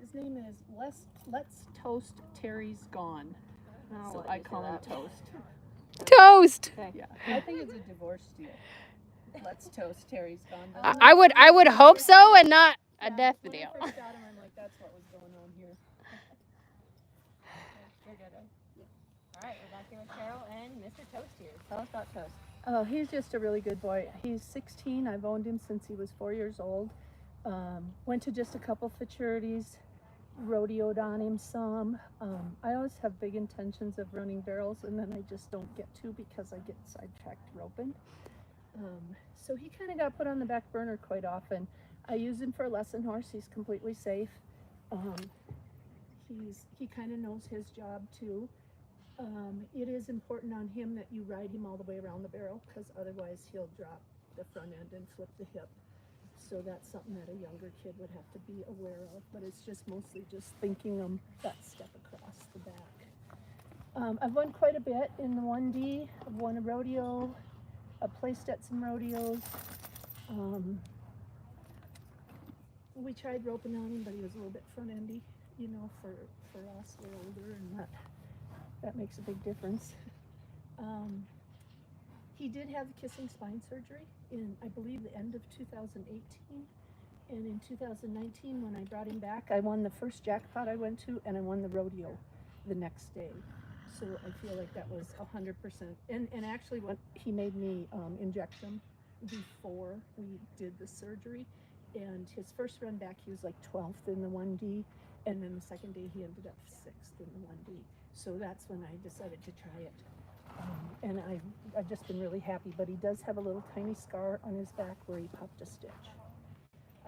His name is Let's Toast Terry's Gone. I'll So let I you say call him that. Toast. Toast. Okay. Yeah, I think it's a divorce deal. Let's Toast Terry's Gone. I would hope so, and not a Yeah, death when deal. I first got him, I'm like, that's what was going on here. You're good, right? All right, we're back here with Carol and Mr. Toast here. Tell us about Toast. Oh, he's just a really good boy. He's 16. I've owned him since he was 4 years old. Went to just a couple futurities, rodeoed on him some. I always have big intentions of running barrels, and then I just don't get to because I get sidetracked roping. So he kind of got put on the back burner quite often. I use him for a lesson horse. He's completely safe. He kind of knows his job too. It is important on him that you ride him all the way around the barrel, because otherwise he'll drop the front end and flip the hip. So that's something that a younger kid would have to be aware of, but it's just mostly just thinking them that step across the back. I've won quite a bit in the 1D. I've won a rodeo. I've placed at some rodeos. We tried roping on him, but he was a little bit front endy, you know, for us, we're older, and that makes a big difference. He did have kissing spine surgery in, I believe, the end of 2018. And in 2019, when I brought him back, I won the first jackpot I went to, and I won the rodeo the next day. So I feel like that was 100%. And actually, what he made me inject him before we did the surgery. And his first run back, he was like 12th in the 1D. And then the second day, he ended up 6th in the 1D. So that's when I decided to try it. And I've just been really happy, but he does have a little tiny scar on his back where he popped a stitch.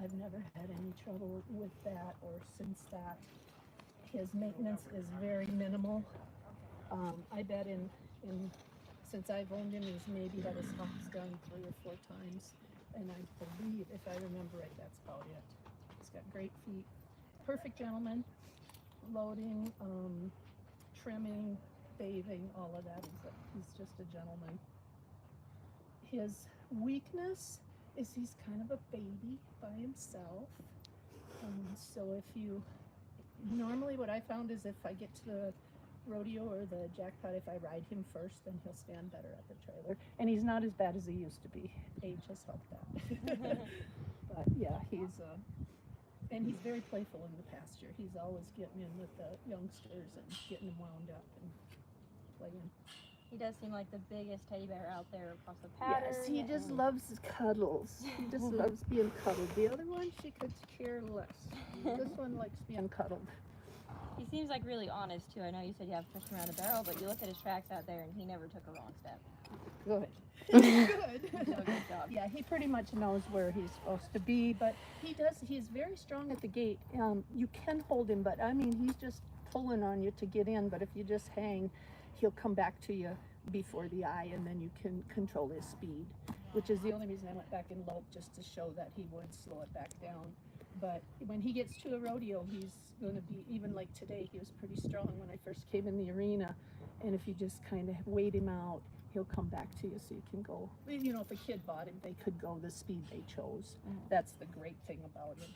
I've never had any trouble with that or since that. His maintenance is very minimal. I bet since I've owned him, he's maybe had his humps done 3 or 4 times. And I believe, if I remember right, that's about it. He's got great feet. Perfect gentleman. Loading, trimming, bathing, all of that. He's just a gentleman. His weakness is he's kind of a baby by himself. So normally what I found is if I get to the rodeo or the jackpot, if I ride him first, then he'll stand better at the trailer. And he's not as bad as he used to be. Age has helped that. But yeah, and he's very playful in the pasture. He's always getting in with the youngsters and getting them wound up and playing. He does seem like the biggest teddy bear out there across the pattern. Yes, he just loves cuddles. He just loves being cuddled. The other one, she could care less. This one likes being cuddled. He seems like really honest too. I know you said you have to push him around the barrel, but you look at his tracks out there and he never took a wrong step. Good. Good. He's doing a good job. Yeah, he pretty much knows where he's supposed to be, but he's very strong at the gate. You can hold him, but I mean, he's just pulling on you to get in, but if you just hang, he'll come back to you before the eye, and then you can control his speed, which is the only reason I went back and loped, just to show that he would slow it back down. But when he gets to a rodeo, he's going to be, even like today, he was pretty strong when I first came in the arena. And if you just kind of wait him out, he'll come back to you so you can go. You know, if a kid bought him, they could go the speed they chose. That's the great thing about him.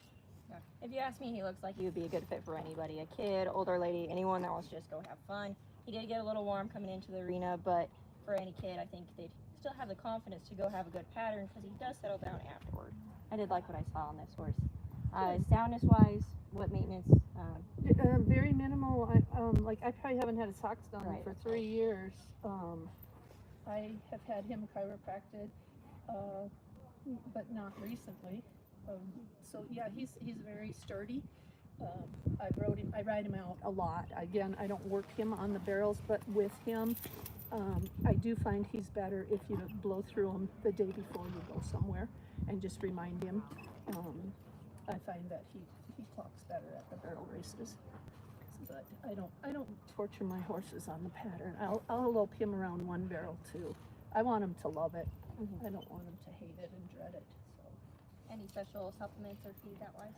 Yeah. If you ask me, he looks like he would be a good fit for anybody, a kid, older lady, anyone that wants to just go have fun. He did get a little warm coming into the arena, but for any kid, I think they'd still have the confidence to go have a good pattern because he does settle down afterward. I did like what I saw on this horse. Soundness-wise, what maintenance? Very minimal. I probably haven't had his socks done for 3 years. I have had him chiropracted, but not recently. So yeah, he's very sturdy. I ride him out a lot. Again, I don't work him on the barrels, but with him, I do find he's better if you blow through him the day before you go somewhere and just remind him. I find that he clocks better at the barrel races. But I don't torture my horses on the pattern. I'll lope him around one barrel too. I want him to love it. I don't want him to hate it and dread it. So. Any special supplements or feed that wise?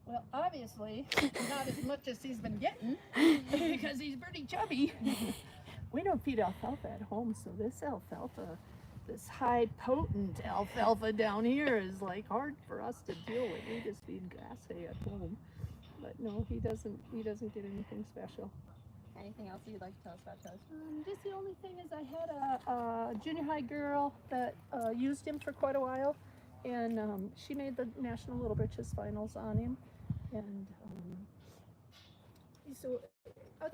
Well, obviously, not as much as he's been getting because he's pretty chubby. We don't feed alfalfa at home, so this high potent alfalfa down here is like hard for us to deal with. We just feed grass hay at home. But no, he doesn't get anything special. Anything else you'd like to tell us about Toast? Just the only thing is I had a junior high girl that used him for quite a while, and she made the National Little Britches finals on him, and so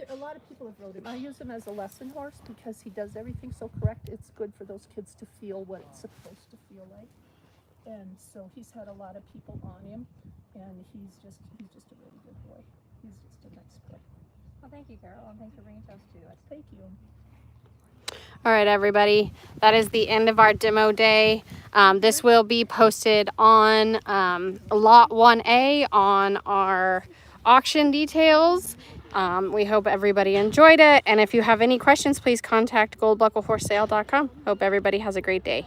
a lot of people have rode him. I use him as a lesson horse because he does everything so correct. It's good for those kids to feel what it's supposed to feel like, and so he's had a lot of people on him, and he's just a really good boy. He's just a nice boy. Well, thank you, Carol, and thanks for bringing Toast to us. Thank you. All right, everybody, that is the end of our demo day. This will be posted on lot 1A on our auction details. We hope everybody enjoyed it, and if you have any questions, please contact goldbuckleforsale.com. Hope everybody has a great day.